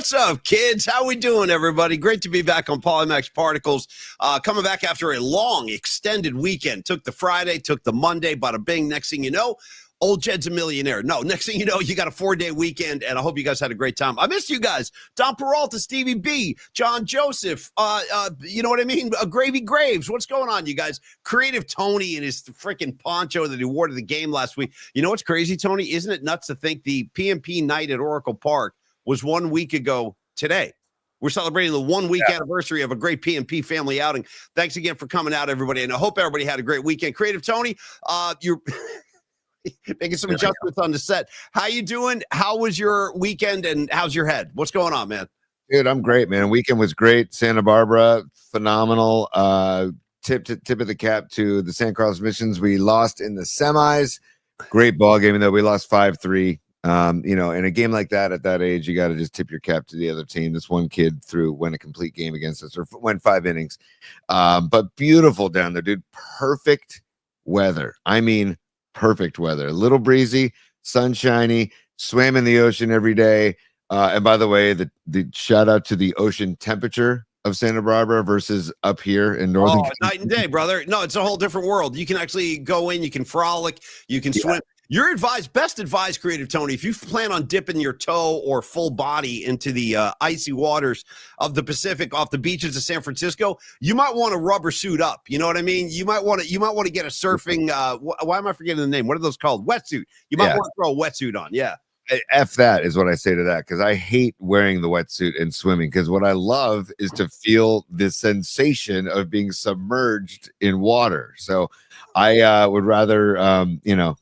What's up, kids? How we doing, everybody? Great to be back on Polymax Particles. Coming back after a long, extended weekend. Took the Friday, took the Monday, bada bing. Next thing you know, old Jed's a millionaire. No, next thing you know, you got a 4-day weekend, and I hope you guys had a great time. I missed you guys. Don Peralta, Stevie B, John Joseph, you know what I mean? Gravy Graves. What's going on, you guys? Creative Tony and his freaking poncho that he wore to the game last week. You know what's crazy, Tony? Isn't it nuts to think the PMP night at Oracle Park was 1 week ago today? We're celebrating the 1 week anniversary of a great PMP family outing. Thanks again for coming out, everybody, and I hope everybody had a great weekend. Creative Tony, you're making some adjustments on the set. How you doing? How was your weekend, and how's your head? What's going on, man? Dude, I'm great, man. Weekend was great. Santa Barbara, phenomenal. Tip of the cap to the San Carlos Missions. We lost in the semis. Great ball game, though. We lost 5-3. You know, in a game like that, at that age, you got to just tip your cap to the other team. This one kid went a complete game against us, or went 5 innings. But beautiful down there, dude. Perfect weather. I mean, perfect weather. A little breezy, sunshiny, swam in the ocean every day. And by the way, the shout out to the ocean temperature of Santa Barbara versus up here in northern night and day, brother. No, it's a whole different world. You can actually go in, you can frolic, you can swim. You're advised, best advised, Creative Tony, if you plan on dipping your toe or full body into the icy waters of the Pacific off the beaches of San Francisco, you might want to rubber suit up. You know what I mean? You might want to get a surfing. Why am I forgetting the name? What are those called? Wetsuit. You might want to throw a wetsuit on. Yeah. F that is what I say to that, because I hate wearing the wetsuit and swimming, because what I love is to feel the sensation of being submerged in water. So I would rather,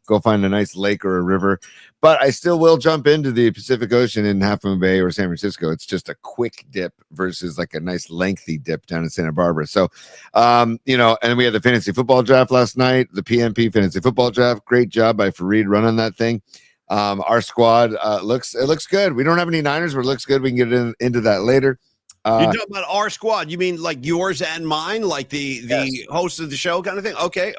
go find a nice lake or a river, but I still will jump into the Pacific Ocean in Half Moon Bay or San Francisco. It's just a quick dip versus like a nice lengthy dip down in Santa Barbara. So, and we had the fantasy football draft last night, the PMP fantasy football draft. Great job by Fareed running that thing. Our squad looks good. We don't have any Niners, but it looks good. We can get into that later. You're talking about our squad. You mean like yours and mine, like the host of the show kind of thing? Okay.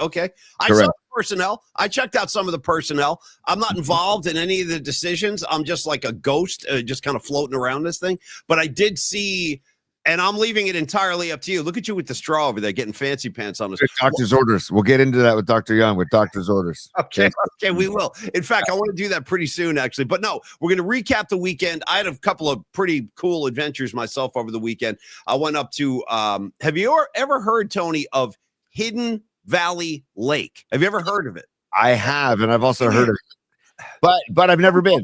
I saw the personnel. I checked out some of the personnel. I'm not involved in any of the decisions. I'm just like a ghost, just kind of floating around this thing. But I did see, and I'm leaving it entirely up to you. Look at you with the straw over there, getting fancy pants on us. Doctor's orders. We'll get into that with Dr. Young with doctor's orders. Okay, we will. In fact, I want to do that pretty soon, actually. But no, we're going to recap the weekend. I had a couple of pretty cool adventures myself over the weekend. I went up to, have you ever heard, Tony, of Hidden Valley Lake? Have you ever heard of it? I have, and I've also heard of it. But I've never been.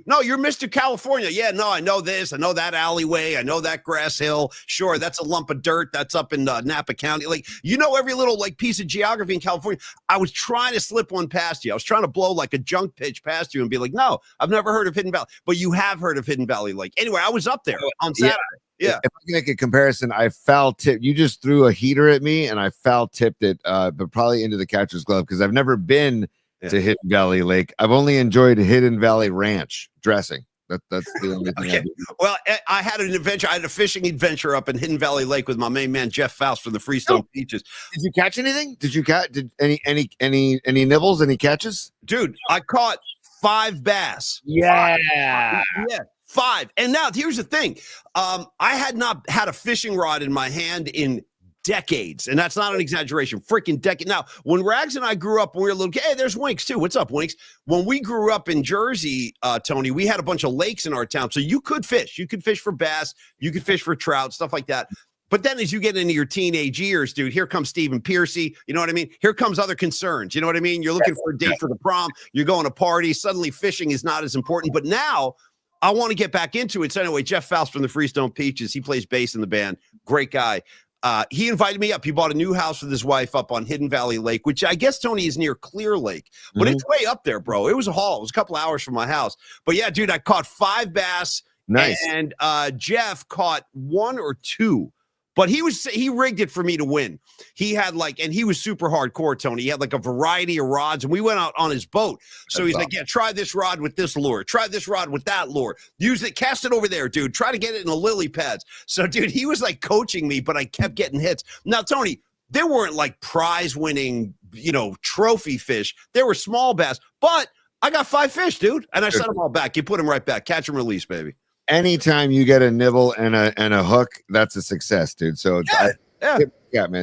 No, you're Mr. California. Yeah, no, I know this. I know that alleyway. I know that grass hill. Sure, that's a lump of dirt. That's up in Napa County. Like, you know every little piece of geography in California. I was trying to slip one past you. I was trying to blow like a junk pitch past you and be like, no, I've never heard of Hidden Valley. But you have heard of Hidden Valley Lake. Anyway, I was up there on Saturday. Yeah. If I can make a comparison, I foul tipped. You just threw a heater at me, and I foul tipped it, but probably into the catcher's glove, because I've never been to Hidden Valley Lake. I've only enjoyed Hidden Valley Ranch dressing. That's the only thing. Okay. Well, I had an adventure. I had a fishing adventure up in Hidden Valley Lake with my main man Jeff Faust from the Freestone Beaches. Did you catch anything? Did any nibbles? Any catches? Dude, I caught 5 bass. Yeah. 5. And now here's the thing. I had not had a fishing rod in my hand in decades, and that's not an exaggeration. Freaking decade. Now, when Rags and I grew up, when we were little, hey, there's Winks too. What's up, Winks? When we grew up in Jersey, Tony, we had a bunch of lakes in our town, so you could fish. You could fish for bass. You could fish for trout, stuff like that. But then as you get into your teenage years, dude, here comes Stephen Piercy. You know what I mean? Here comes other concerns. You know what I mean? You're looking for a date for the prom. You're going to party. Suddenly fishing is not as important. But now I want to get back into it. So anyway, Jeff Faust from the Freestone Peaches, he plays bass in the band. Great guy. He invited me up. He bought a new house with his wife up on Hidden Valley Lake, which I guess, Tony, is near Clear Lake. But it's way up there, bro. It was a haul. It was a couple hours from my house. But, yeah, dude, I caught 5 bass. Nice. And Jeff caught 1 or 2. But he rigged it for me to win. He had and he was super hardcore, Tony. He had a variety of rods, and we went out on his boat. So he's like, yeah, try this rod with this lure. Try this rod with that lure. Use it, cast it over there, dude. Try to get it in the lily pads. So, dude, he was coaching me, but I kept getting hits. Now, Tony, there weren't prize winning, trophy fish. There were small bass, but I got 5 fish, dude. And I set them all back. You put them right back. Catch and release, baby. anytime you get a nibble and a hook, that's a success, dude. So Yeah.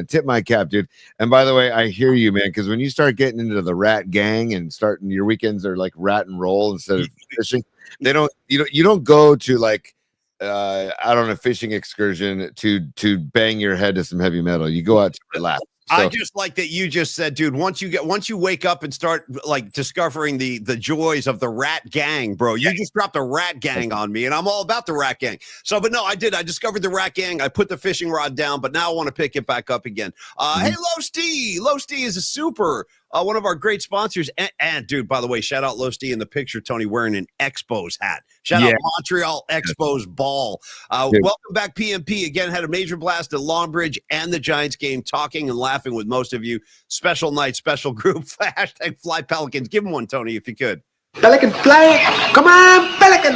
Tip my cap, dude. And by the way, I hear you, man, because when you start getting into the rat gang and starting your weekends are like rat and roll instead of fishing, you don't go to like out on a fishing excursion to bang your head to some heavy metal. You go out to relax. So, I just like that you just said, dude, once you wake up and start like discovering the joys of the rat gang, bro, you just dropped a rat gang on me, and I'm all about the rat gang. So, but no, I discovered the rat gang. I put the fishing rod down, but now I want to pick it back up again. Hey, Low Stee is a super, one of our great sponsors. And dude, by the way, shout out Low Stee in the picture, Tony, wearing an Expos hat. Shout out Montreal Expos ball. Welcome back, PMP. Again, had a major blast at Longbridge and the Giants game, talking and laughing with most of you. Special night, special group. Hashtag Fly Pelicans. Give him one, Tony, if you could. Pelican, fly. Come on, Pelican.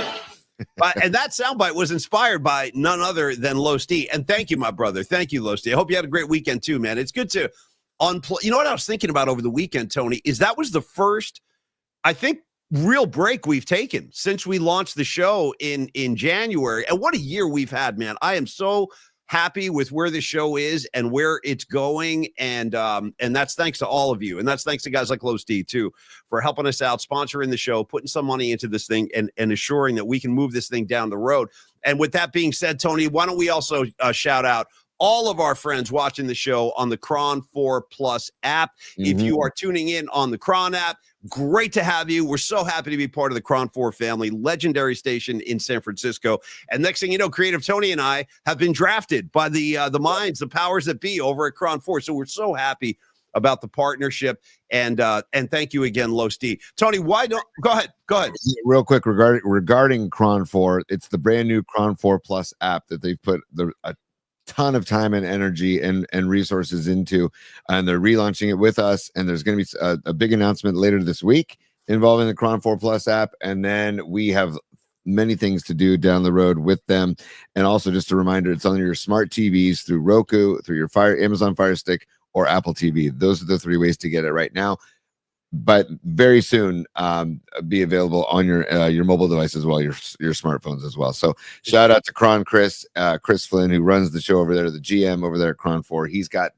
And that soundbite was inspired by none other than Low Stee. And thank you, my brother. Thank you, Low Stee. I hope you had a great weekend too, man. It's good to unplug. You know what I was thinking about over the weekend, Tony, is that was the first, I think, real break we've taken since we launched the show in January. And what a year we've had, man. I am so happy with where the show is and where it's going. And that's thanks to all of you. And that's thanks to guys like Low Steve too, for helping us out, sponsoring the show, putting some money into this thing and assuring that we can move this thing down the road. And with that being said, Tony, why don't we also shout out all of our friends watching the show on the KRON 4 Plus app. If you are tuning in on the KRON app, great to have you. We're so happy to be part of the KRON 4 family, legendary station in San Francisco. And next thing you know, Creative Tony and I have been drafted by the minds, the powers that be over at KRON 4. So we're so happy about the partnership. And thank you again, Low Steve. Tony, why don't go ahead. Real quick regarding KRON 4, it's the brand new KRON 4 Plus app that they've put a ton of time and energy and resources into, and they're relaunching it with us. And there's going to be a big announcement later this week involving the KRON 4 Plus app. And then we have many things to do down the road with them. And also just a reminder, it's on your smart TVs through Roku, through your Amazon Fire Stick, or Apple TV. Those are the 3 ways to get it right now. But very soon be available on your mobile device as well, your smartphones as well. So shout out to KRON Chris Flynn, who runs the show over there, the GM over there at KRON 4. He's got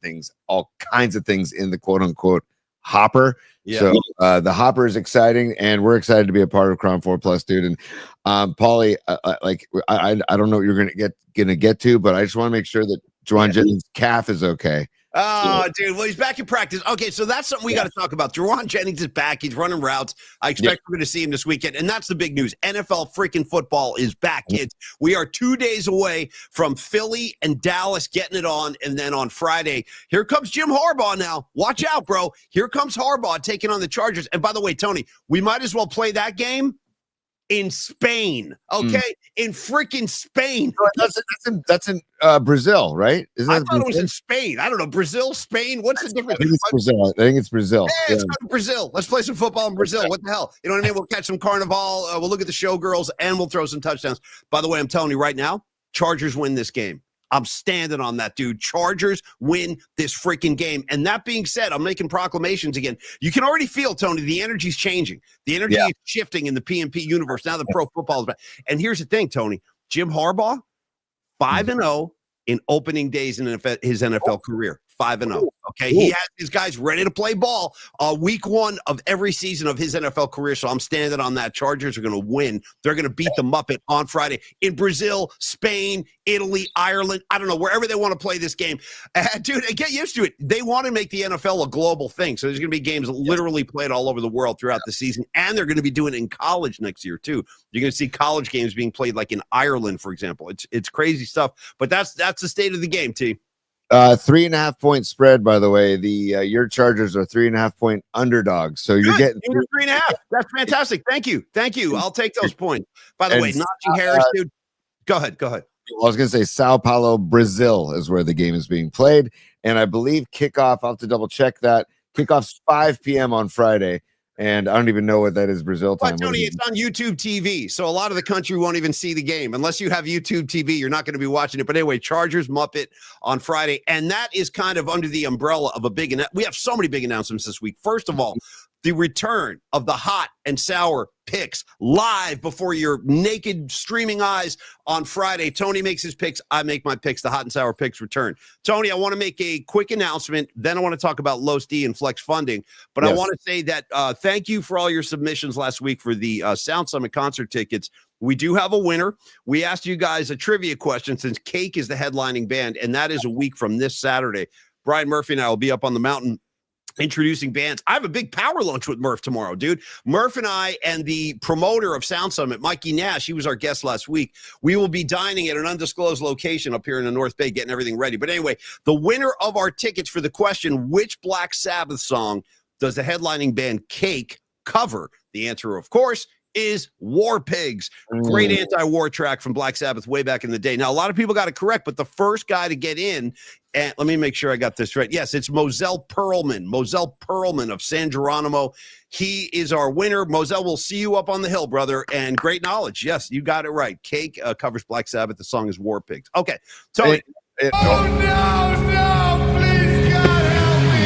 all kinds of things in the quote unquote hopper. Yeah. So the hopper is exciting, and we're excited to be a part of KRON 4 Plus, dude. And Paulie, I don't know what you're gonna get to, but I just want to make sure that Juwan Jennings' calf is okay. Oh, dude. Well, he's back in practice. Okay, so that's something we got to talk about. Juwan Jennings is back. He's running routes. I expect we're going to see him this weekend. And that's the big news. NFL freaking football is back, kids. We are 2 days away from Philly and Dallas getting it on. And then on Friday, here comes Jim Harbaugh now. Watch out, bro. Here comes Harbaugh taking on the Chargers. And by the way, Tony, we might as well play that game in Spain, okay? In freaking Spain. That's in Brazil, right? I thought it was in Spain. I don't know. Brazil, Spain. What's the difference? I think it's Brazil. Hey, it's Brazil. Let's play some football in Brazil. What the hell? You know what I mean? We'll catch some carnival. We'll look at the showgirls, and we'll throw some touchdowns. By the way, I'm telling you right now, Chargers win this game. I'm standing on that, dude. Chargers win this freaking game. And that being said, I'm making proclamations again. You can already feel, Tony, the energy's changing. The energy is shifting in the PMP universe. Now the pro football is back. And here's the thing, Tony. Jim Harbaugh, 5-0 in opening days in his NFL career. 5-0. Okay. He has his guys ready to play ball week 1 of every season of his NFL career. So I'm standing on that. Chargers are going to win. They're going to beat the Muppet on Friday in Brazil, Spain, Italy, Ireland. I don't know, wherever they want to play this game. Dude, get used to it. They want to make the NFL a global thing. So there's going to be games literally played all over the world throughout the season. And they're going to be doing it in college next year too. You're going to see college games being played like in Ireland, for example. It's crazy stuff. But that's the state of the game, T. 3.5 point spread, by the way. Your Chargers are 3.5 point underdogs. So you're getting 3.5. That's fantastic. Thank you. I'll take those points. By the way, Najee Harris, dude. Go ahead. I was going to say Sao Paulo, Brazil is where the game is being played. And I believe kickoff, I'll have to double check that. Kickoff's 5 p.m. on Friday. And I don't even know what that is Brazil time. But Tony, it's on YouTube TV. So a lot of the country won't even see the game. Unless you have YouTube TV, you're not going to be watching it. But anyway, Chargers, Muppet on Friday. And that is kind of under the umbrella of a big – we have so many big announcements this week. First of all, the return of the hot and sour picks live before your naked streaming eyes on Friday. Tony makes his picks. I make my picks. The hot and sour picks return. Tony, I want to make a quick announcement. Then I want to talk about Los D and Flex Funding. But yes. I want to say that thank you for all your submissions last week for the Sound Summit concert tickets. We do have a winner. We asked you guys a trivia question since Cake is the headlining band, and that is a week from this Saturday. Brian Murphy and I will be up on the mountain introducing bands. I have a big power lunch with Murph tomorrow, dude. Murph and I and the promoter of Sound Summit, Mikey Nash, he was our guest last week. We will be dining at an undisclosed location up here in the North Bay, getting everything ready. But anyway, the winner of our tickets for the question, which Black Sabbath song does the headlining band Cake cover? The answer, of course, is War Pigs. Great anti-war track from Black Sabbath way back in the day. Now, a lot of people got it correct, but the first guy to get in, and let me make sure I got this right. Yes, it's Moselle Perlman of San Geronimo. He is our winner. Moselle, we'll see you up on the hill, brother, and great knowledge. Yes, you got it right. Cake covers Black Sabbath. The song is War Pigs. Okay, Tony. Oh, no, please, God, help me.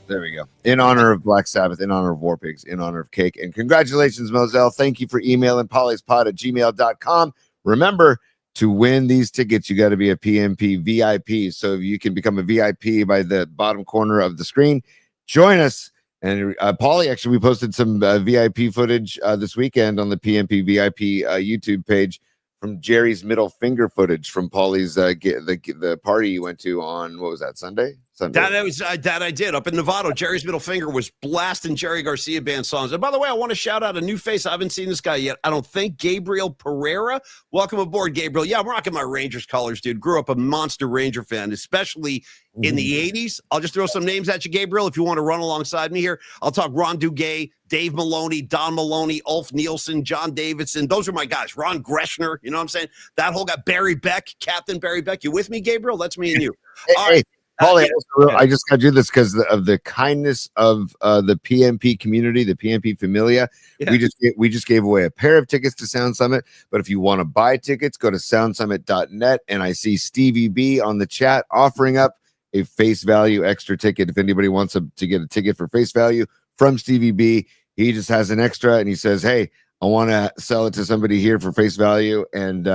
There we go. In honor of Black Sabbath, in honor of War Pigs, in honor of Cake. And congratulations, Moselle. Thank you for emailing pollyspod@gmail.com. Remember, to win these tickets, you got to be a PMP VIP. So you can become a VIP by the bottom corner of the screen. Join us. And Paulie, actually, we posted some VIP footage this weekend on the PMP VIP YouTube page from Jerry's middle finger footage from Paulie's the party you went to on, what was that, Sunday? That I did up in Nevada. Jerry's middle finger was blasting Jerry Garcia band songs. And by the way, I want to shout out a new face. I haven't seen this guy yet. I don't think. Gabriel Pereira. Welcome aboard, Gabriel. Yeah, I'm rocking my Rangers colors, dude. Grew up a monster Ranger fan, especially in the 80s. I'll just throw some names at you, Gabriel, if you want to run alongside me here. I'll talk Ron Duguay, Dave Maloney, Don Maloney, Ulf Nielsen, John Davidson. Those are my guys. Ron Greschner, you know what I'm saying? That whole guy, Barry Beck, Captain Barry Beck. You with me, Gabriel? That's me and you. Hey, Paulie, I just got to do this because of the kindness of the PMP community, the PMP Familia. Yeah. We just gave away a pair of tickets to Sound Summit. But if you want to buy tickets, go to soundsummit.net. And I see Stevie B on the chat offering up a face value extra ticket. If anybody wants to get a ticket for face value from Stevie B, he just has an extra and he says, hey, I want to sell it to somebody here for face value and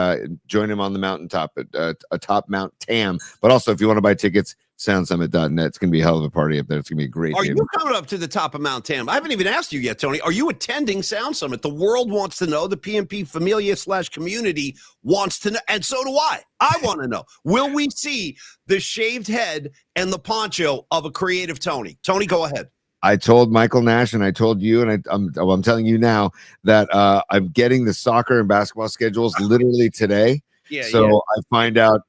join him on the mountaintop at atop Mount Tam. But also, if you want to buy tickets, soundsummit.net. It's going to be a hell of a party up there. It's going to be a great Are game. You coming up to the top of Mount Tam? I haven't even asked you yet, Tony. Are you attending Sound Summit? The world wants to know. The PMP Familia / community wants to know. And so do I. I want to know. Will we see the shaved head and the poncho of a creative Tony? Tony, go ahead. I told Michael Nash and I told you, and I'm telling you now that I'm getting the soccer and basketball schedules literally today. I find out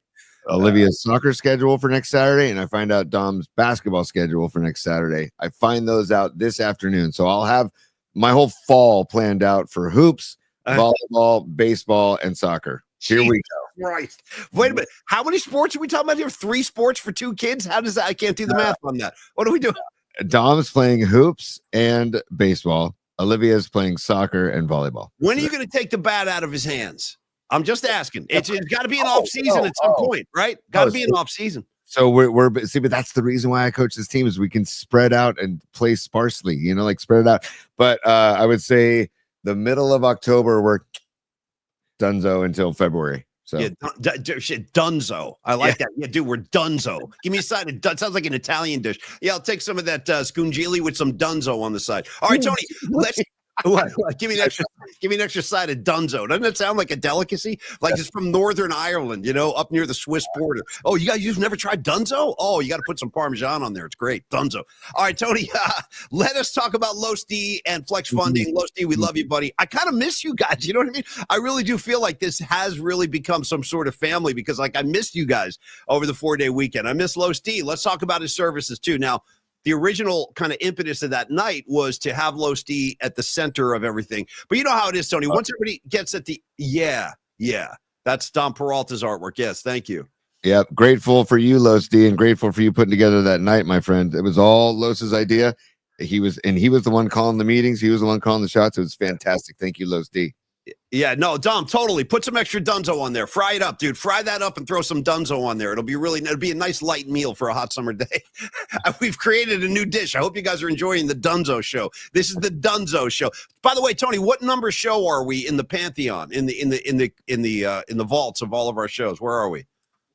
Olivia's soccer schedule for next Saturday, and I find out Dom's basketball schedule for next Saturday. I find those out this afternoon. So I'll have my whole fall planned out for hoops, volleyball, baseball, and soccer. Here we go. Right. Wait a minute. How many sports are we talking about here? 3 sports for 2 kids? How does that? I can't do the math on that. What are we doing? Dom's playing hoops and baseball. Olivia's playing soccer and volleyball. When are you going to take the bat out of his hands? I'm just asking. It's got to be an off season at some point, right? Got to be an off season. So we're see, but that's the reason why I coach this team is we can spread out and play sparsely, like spread it out. But I would say the middle of October we're donezo until February. So shit, dunzo. I like that. Yeah, dude, we're dunzo. Give me a side of sounds like an Italian dish. Yeah, I'll take some of that scungili with some dunzo on the side. All right, Tony, let's give me an extra side of dunzo. Doesn't that sound like a delicacy? Like it's from Northern Ireland, up near the Swiss border. Oh, you've never tried dunzo? Oh, you got to put some Parmesan on there. It's great. Dunzo. All right, Tony, let us talk about Los D and Flex Funding. Los D, we love you, buddy. I kind of miss you guys. You know what I mean? I really do feel like this has really become some sort of family because I missed you guys over the 4-day weekend. I miss Los D. Let's talk about his services too. Now, the original kind of impetus of that night was to have Los D at the center of everything. But you know how it is, Tony. Once everybody gets at the that's Don Peralta's artwork. Yes, thank you. Yep, grateful for you, Los D, and grateful for you putting together that night, my friend. It was all Los's idea. He was the one calling the meetings. He was the one calling the shots. It was fantastic. Thank you, Los D. Yeah, no, Dom, totally. Put some extra dunzo on there. Fry it up, dude. Fry that up and throw some dunzo on there. It'll be a nice light meal for a hot summer day. We've created a new dish. I hope you guys are enjoying the Dunzo Show. This is the Dunzo Show. By the way, Tony, what number show are we in the pantheon, in the vaults of all of our shows? Where are we?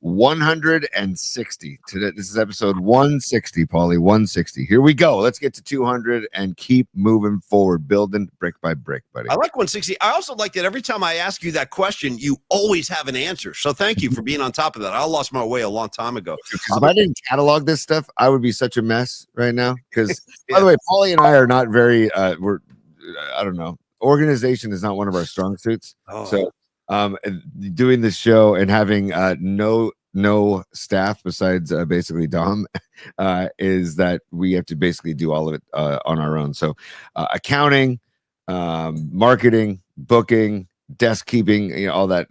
160 today. This is episode 160, Paulie. 160. Here we go. Let's get to 200 and keep moving forward, building brick by brick, buddy. I like 160. I also like that every time I ask you that question, you always have an answer. So thank you for being on top of that. I lost my way a long time ago. If I didn't catalog this stuff, I would be such a mess right now. Because by the way, Paulie and I are not very I don't know. Organization is not one of our strong suits. Oh. So doing this show and having no staff besides basically Dom is that we have to basically do all of it on our own. So accounting, marketing, booking, desk keeping, all that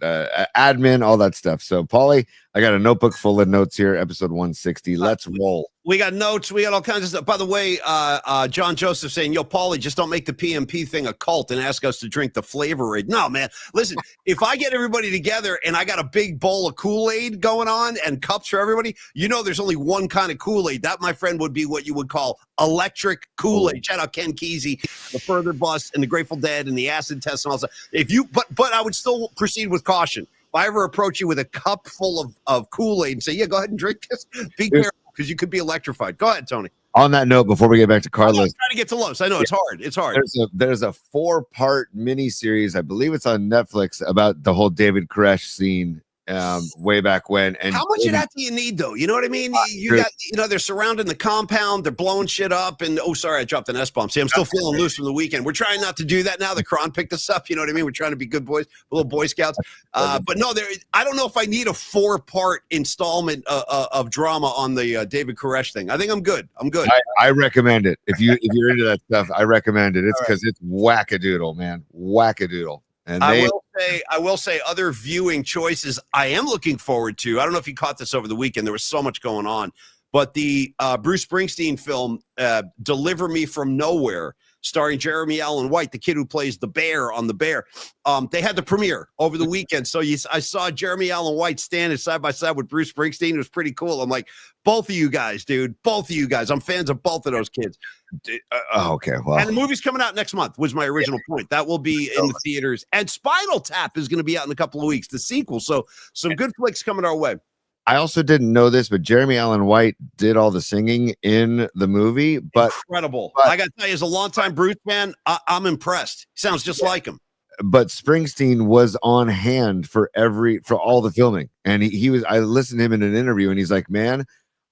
admin, all that stuff. So Paulie, I got a notebook full of notes here. Episode 160. Let's roll. We got notes. We got all kinds of stuff. By the way, John Joseph saying, yo, Paulie, just don't make the PMP thing a cult and ask us to drink the flavor aid. No, man. Listen, if I get everybody together and I got a big bowl of Kool-Aid going on and cups for everybody, there's only one kind of Kool-Aid. That, my friend, would be what you would call electric Kool-Aid. Shout out Ken Kesey, the Further Bus, and the Grateful Dead, and the acid test and all that. But I would still proceed with caution. If I ever approach you with a cup full of Kool-Aid and say, yeah, go ahead and drink this, be careful because you could be electrified. Go ahead, Tony. On that note, before we get back to Carlos, I'm trying to get to Los. I know it's hard. It's hard. There's a 4-part miniseries, I believe it's on Netflix, about the whole David Koresh scene way back when. And how much of that do you need, though? You know what I mean? They're surrounding the compound, they're blowing shit up, and sorry, I dropped an S-bomb. See, I'm still feeling loose from the weekend. We're trying not to do that now. The KRON picked us up. You know what I mean? We're trying to be good boys, little Boy Scouts. But no, I don't know if I need a 4-part installment of drama on the David Koresh thing. I think I'm good. I recommend it. If you're into that stuff, I recommend it. It's because it's wackadoodle, man. Wackadoodle. And I will say other viewing choices I am looking forward to. I don't know if you caught this over the weekend. There was so much going on. But the Bruce Springsteen film, Deliver Me From Nowhere, starring Jeremy Allen White, the kid who plays the bear on The Bear. They had the premiere over the weekend. So I saw Jeremy Allen White standing side by side with Bruce Springsteen. It was pretty cool. I'm like, both of you guys, dude. Both of you guys. I'm fans of both of those kids. Okay. Well, and the movie's coming out next month was my original point. That will be in the theaters. And Spinal Tap is going to be out in a couple of weeks, the sequel. So some good flicks coming our way. I also didn't know this, but Jeremy Allen White did all the singing in the movie. But incredible. I got to tell you, as a longtime Bruce fan, I'm impressed. Sounds just like him. But Springsteen was on hand for all the filming. And I listened to him in an interview and he's like, man,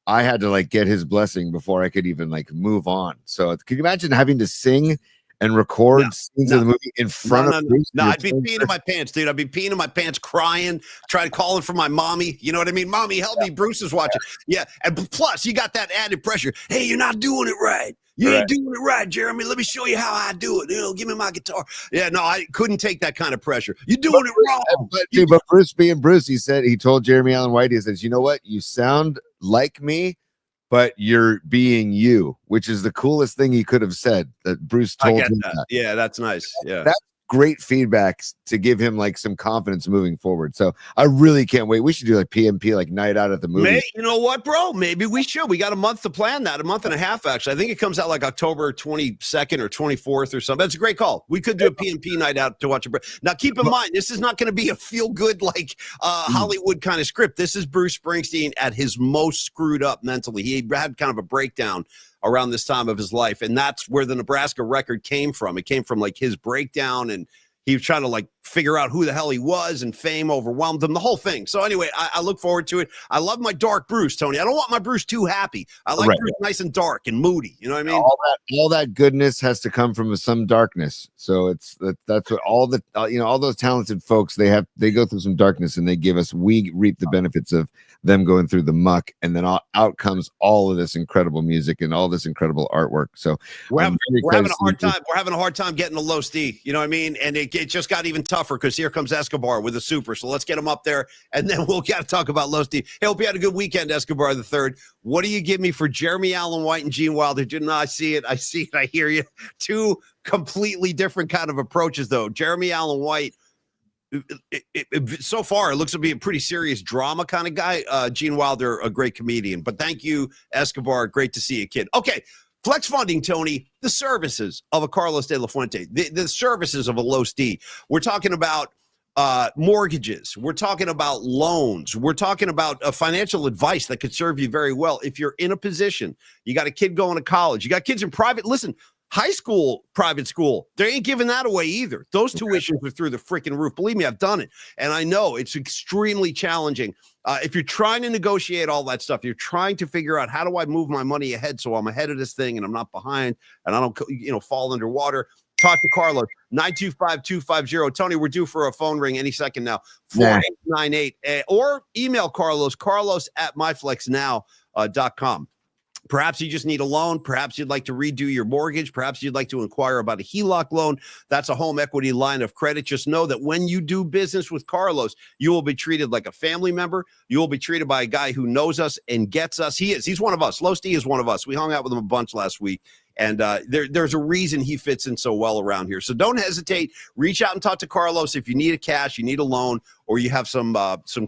I had to get his blessing before I could even move on. So can you imagine having to sing and record scenes of the movie in front of Bruce? No, I'd be peeing in my pants, dude. I'd be peeing in my pants, crying, trying to call for my mommy. You know what I mean? Mommy, help me. Bruce is watching. Yeah. And plus, you got that added pressure. Hey, you're not doing it right. You ain't doing it right, Jeremy. Let me show you how I do it. Give me my guitar. Yeah, no, I couldn't take that kind of pressure. You're doing it wrong. But Bruce being Bruce, he told Jeremy Allen White, he says, you know what? You sound like me, but you're being you, which is the coolest thing he could have said. That Bruce told him that. Yeah, that's nice. Yeah, that's great feedback to give him some confidence moving forward. So I really can't wait. We should do PMP night out at the movie. You know what, bro? Maybe we should. We got a month to plan that. A month and a half, actually. I think it comes out October 22nd or 24th or something. That's a great call. We could do a PMP night out to watch it. Now, keep in mind, this is not going to be a feel-good Hollywood kind of script. This is Bruce Springsteen at his most screwed up mentally. He had kind of a breakdown around this time of his life, and that's where the Nebraska record came from. It came from his breakdown, and he was trying to figure out who the hell he was, and fame overwhelmed him, the whole thing. So anyway, I look forward to it. I love my dark Bruce, Tony. I don't want my Bruce too happy. I like Bruce nice and dark and moody. You know what I mean? All that goodness has to come from some darkness. So that's what all those talented folks, they go through some darkness, and we reap the benefits of them going through the muck, and then out comes all of this incredible music and all this incredible artwork. So we're having a hard time. We're having a hard time getting to Los D. You know what I mean? And it just got even tougher because here comes Escobar with a super. So let's get him up there, and then we'll got to talk about Los D. Hey, hope you had a good weekend, Escobar the third. What do you give me for Jeremy Allen White and Gene Wilder? Didn't I see it? I see it. I hear you. Two completely different kind of approaches, though. Jeremy Allen White so far, it looks to be a pretty serious drama kind of guy. Gene Wilder, a great comedian. But thank you, Escobar. Great to see you, kid. Okay, flex funding, Tony. The services of a Carlos De La Fuente. The services of a Los D. We're talking about mortgages. We're talking about loans. We're talking about financial advice that could serve you very well if you're in a position. You got a kid going to college. You got kids in private. Listen, high school, private school, they ain't giving that away either. Those tuitions are through the freaking roof. Believe me, I've done it. And I know it's extremely challenging. If you're trying to negotiate all that stuff, you're trying to figure out how do I move my money ahead so I'm ahead of this thing and I'm not behind and I don't, fall underwater. Talk to Carlos, 925-250. Tony, we're due for a phone ring any second now, 4898. Or email Carlos at myflexnow.com. Perhaps you just need a loan. Perhaps you'd like to redo your mortgage. Perhaps you'd like to inquire about a HELOC loan. That's a home equity line of credit. Just know that when you do business with Carlos, you will be treated like a family member. You will be treated by a guy who knows us and gets us. He's one of us. Los D is one of us. We hung out with him a bunch last week. And there's a reason he fits in so well around here. So don't hesitate. Reach out and talk to Carlos if you need a cash, you need a loan, or you have some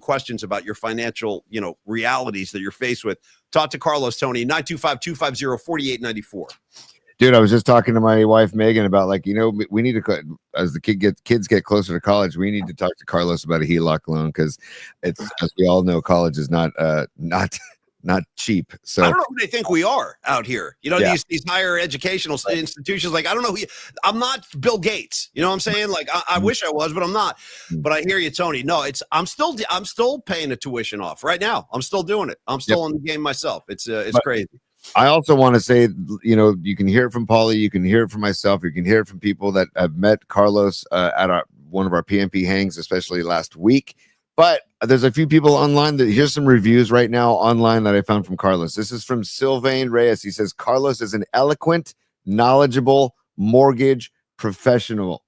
questions about your financial, realities that you're faced with. Talk to Carlos, Tony, 925-250-4894. Dude, I was just talking to my wife, Megan, about we need to, as the kids get closer to college, we need to talk to Carlos about a HELOC loan because it's, as we all know, college is not cheap. So I don't know who they think we are out here. These higher educational institutions. Like, I don't know I'm not Bill Gates. You know what I'm saying? Like, I wish I was, but I'm not. But I hear you, Tony. No, I'm still paying a tuition off right now. I'm still doing it. I'm still in the game myself. It's crazy. I also want to say, you can hear it from Paulie, you can hear it from myself, you can hear it from people that have met Carlos at one of our PMP hangs, especially last week. But there's a few people online here's some reviews right now online that I found from Carlos. This is from Sylvain Reyes. He says, Carlos is an eloquent, knowledgeable mortgage professional,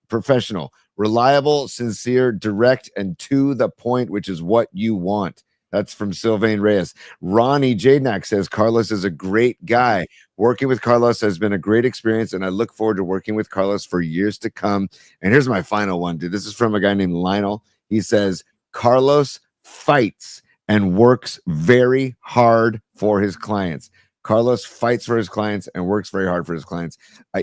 reliable, sincere, direct, and to the point, which is what you want. That's from Sylvain Reyes. Ronnie Jadnak says, Carlos is a great guy. Working with Carlos has been a great experience, and I look forward to working with Carlos for years to come. And here's my final one, dude. This is from a guy named Lionel. He says, Carlos fights and works very hard for his clients. Carlos fights for his clients and works very hard for his clients.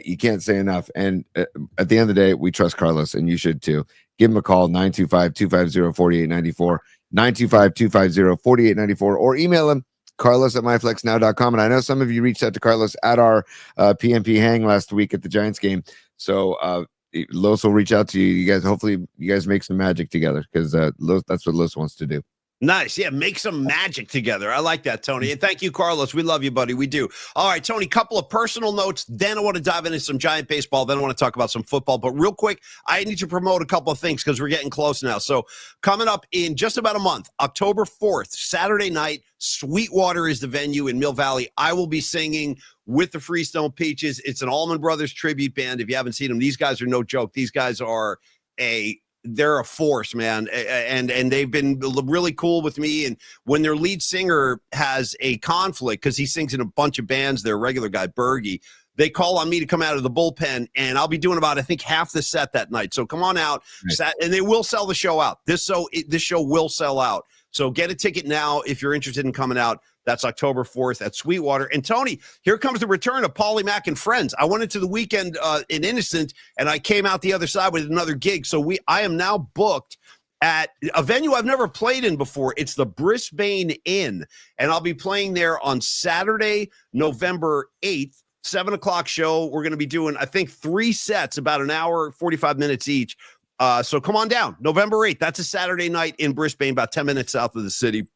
You can't say enough. And at the end of the day, we trust Carlos, and you should too. Give him a call, 925-250-4894, 925-250-4894, or email him, carlos@myflexnow.com. And I know some of you reached out to Carlos at our PMP hang last week at the Giants game. So Los will reach out to you. You guys, hopefully you guys make some magic together because that's what Los wants to do. Nice. Yeah, make some magic together. I like that, Tony. And thank you, Carlos. We love you, buddy. We do. All right, Tony, couple of personal notes. Then I want to dive into some Giant baseball. Then I want to talk about some football. But real quick, I need to promote a couple of things because we're getting close now. So coming up in just about a month, October 4th, Saturday night, Sweetwater is the venue in Mill Valley. I will be singing with the Freestone Peaches. It's an Allman Brothers tribute band. If you haven't seen them, these guys are no joke. These guys are they're a force, man. And they've been really cool with me. And when their lead singer has a conflict, because he sings in a bunch of bands, their regular guy, Bergie, they call on me to come out of the bullpen, and I'll be doing about, I think, half the set that night. So come on out. Right. And they will sell the show out. This show will sell out. So get a ticket now if you're interested in coming out. That's October 4th at Sweetwater. And Tony, here comes the return of Paulie Mack and Friends. I went into the weekend in Innocent, and I came out the other side with another gig. So I am now booked at a venue I've never played in before. It's the Brisbane Inn, and I'll be playing there on Saturday, November 8th, 7 o'clock show. We're going to be doing, I think, 3 sets, about an hour, 45 minutes each. So come on down, November 8th. That's a Saturday night in Brisbane, about 10 minutes south of the city.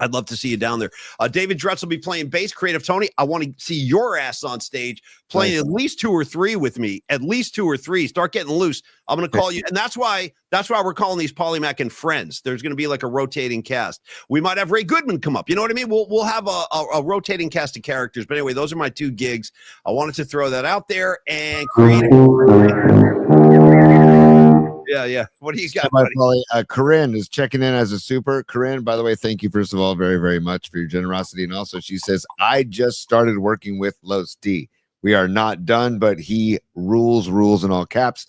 I'd love to see you down there. David Dretz will be playing bass. Creative Tony, I want to see your ass on stage playing at least 2 or 3 with me. At least 2 or 3. Start getting loose. I'm going to call you. And that's why we're calling these Paulie Mack and Friends. There's going to be like a rotating cast. We might have Ray Goodman come up. You know what I mean? We'll have a rotating cast of characters. But anyway, those are my 2 gigs. I wanted to throw that out there. And Creative. Yeah. What do you got, buddy? Corinne is checking in as a super. Corinne, by the way, thank you, first of all, very, very much for your generosity. And also, she says, I just started working with Los D. We are not done, but he rules in all caps.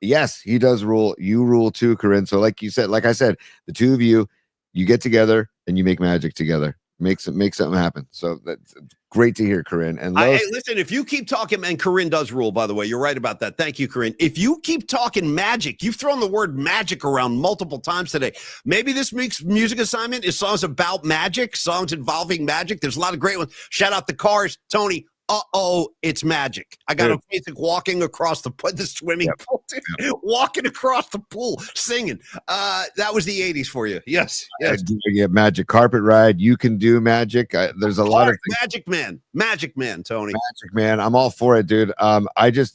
Yes, he does rule. You rule too, Corinne. So like I said, the two of you get together and you make magic together. Make something happen. So that's great to hear, Corinne. And Hey, listen, if you keep talking, and Corinne does rule, by the way, you're right about that. Thank you, Corinne. If you keep talking magic, you've thrown the word magic around multiple times today. Maybe this week's music assignment is songs about magic, songs involving magic. There's a lot of great ones. Shout out the Cars, Tony. It's magic. I got a basic walking across the swimming pool, walking across the pool, singing. That was the 80s for you. Yes. Yeah, magic carpet ride. You can do magic. There's a lot of things. Magic man, Tony. Magic man. I'm all for it, dude. I don't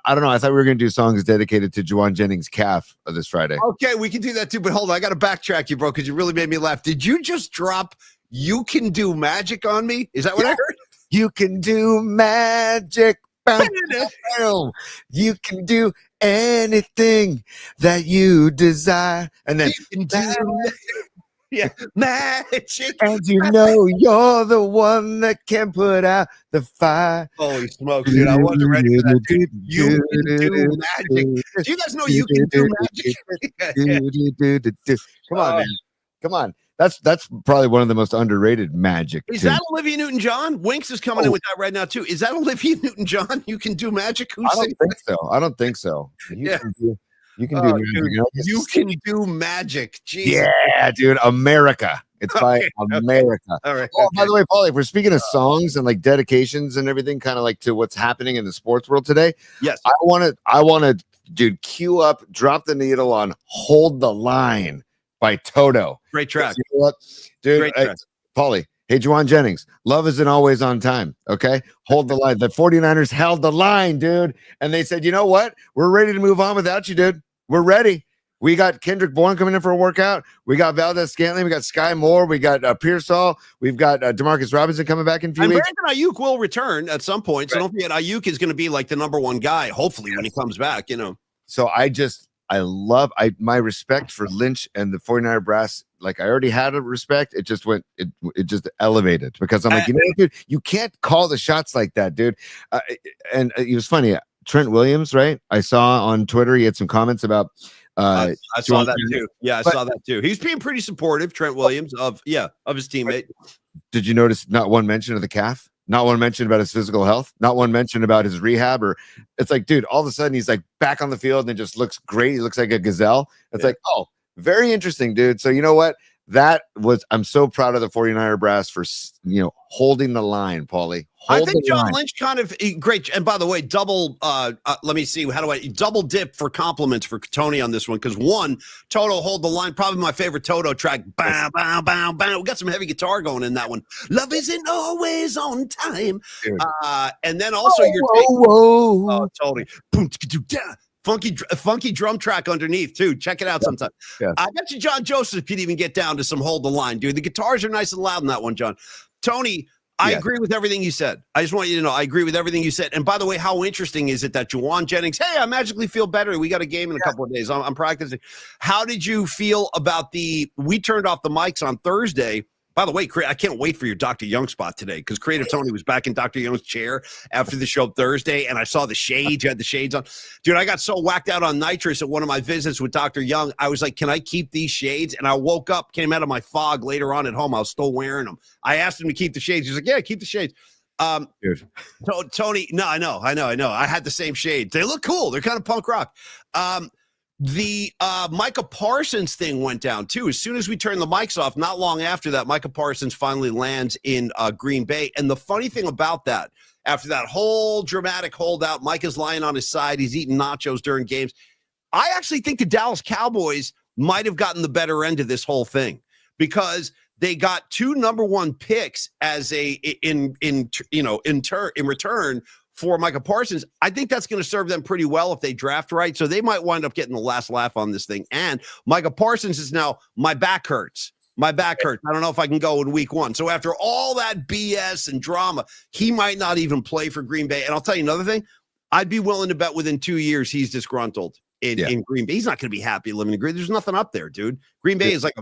know. I thought we were going to do songs dedicated to Juwan Jennings' calf this Friday. Okay, we can do that too. But hold on, I got to backtrack you, bro, because you really made me laugh. Did you just drop "You Can Do Magic" on me? Is that what I heard? You can do magic. You can do anything that you desire. And then you can do magic. And you know you're the one that can put out the fire. Holy smokes, dude. I wasn't ready for that. Dude. You can do magic. Do you guys know you can do magic? Come on, man. Come on. That's probably one of the most underrated magic. Is that Olivia Newton-John? Winks is coming in with that right now too. Is that Olivia Newton-John? You can do magic. I don't think so. You can do magic. Dude, you can do magic. Jesus. Yeah, dude. America. It's by America. All right. Oh, by the way, Paulie, if we're speaking of songs and like dedications and everything, kind of like to what's happening in the sports world today. Yes. I want to, dude, cue up, drop the needle on "Hold the Line" by Toto. Great track. You know what? Dude, Great track. Paulie, hey, Juwan Jennings, love isn't always on time, okay? Hold the line. The 49ers held the line, dude, and they said, you know what? We're ready to move on without you, dude. We're ready. We got Kendrick Bourne coming in for a workout. We got Valdez-Scantling. We got Sky Moore. We got Pearsall. We've got Demarcus Robinson coming back in a few weeks. Brandon Ayuk will return at some point, so don't forget Ayuk is going to be like the number one guy, hopefully, when he comes back, you know. So I love my respect for Lynch and the 49er brass. Like I already had a respect. It just went, it just elevated because I'm like, you know, dude, you can't call the shots like that, dude. And it was funny. Trent Williams, right? I saw on Twitter, he had some comments about, I saw that too. Yeah, I saw that too. He's being pretty supportive, Trent Williams, of his teammate. Did you notice not one mention of the calf? Not one mention about his physical health. Not one mention about his rehab. Or it's like, dude, all of a sudden he's like back on the field and it just looks great. He looks like a gazelle. It's like, oh, very interesting, dude. So you know what? I'm so proud of the 49er brass for, holding the line, Paulie. I think John Lynch kind of great. And by the way, double, let me see. How do I double dip for compliments for Tony on this one? Because one, Toto Hold the Line, probably my favorite Toto track. Bow, bow, bow, bow. We got some heavy guitar going in that one. Love isn't always on time. And then also totally. Funky drum track underneath too. Check it out sometime. Yeah. I bet you John Joseph could even get down to some Hold the Line, dude. The guitars are nice and loud in that one, John. Tony, I agree with everything you said. I just want you to know I agree with everything you said. And by the way, how interesting is it that Juwan Jennings, hey, I magically feel better. We got a game in a couple of days. I'm practicing. How did you feel about we turned off the mics on Thursday? By the way, I can't wait for your Dr. Young spot today because Creative Tony was back in Dr. Young's chair after the show Thursday, and I saw the shades. You had the shades on. Dude, I got so whacked out on nitrous at one of my visits with Dr. Young. I was like, can I keep these shades? And I woke up, came out of my fog later on at home. I was still wearing them. I asked him to keep the shades. He's like, yeah, keep the shades. Tony, no, I know. I had the same shades. They look cool. They're kind of punk rock. The Micah Parsons thing went down too. As soon as we turned the mics off, not long after that, Micah Parsons finally lands in Green Bay. And the funny thing about that, after that whole dramatic holdout, Micah's lying on his side. He's eating nachos during games. I actually think the Dallas Cowboys might have gotten the better end of this whole thing because they got 2 number 1 picks as in return for Micah Parsons. I think that's going to serve them pretty well if they draft right. So they might wind up getting the last laugh on this thing. And Micah Parsons is now, my back hurts. I don't know if I can go in week 1. So after all that BS and drama, he might not even play for Green Bay. And I'll tell you another thing. I'd be willing to bet within 2 years he's disgruntled in Green Bay. He's not going to be happy living in Green Bay. There's nothing up there, dude. Green Bay is like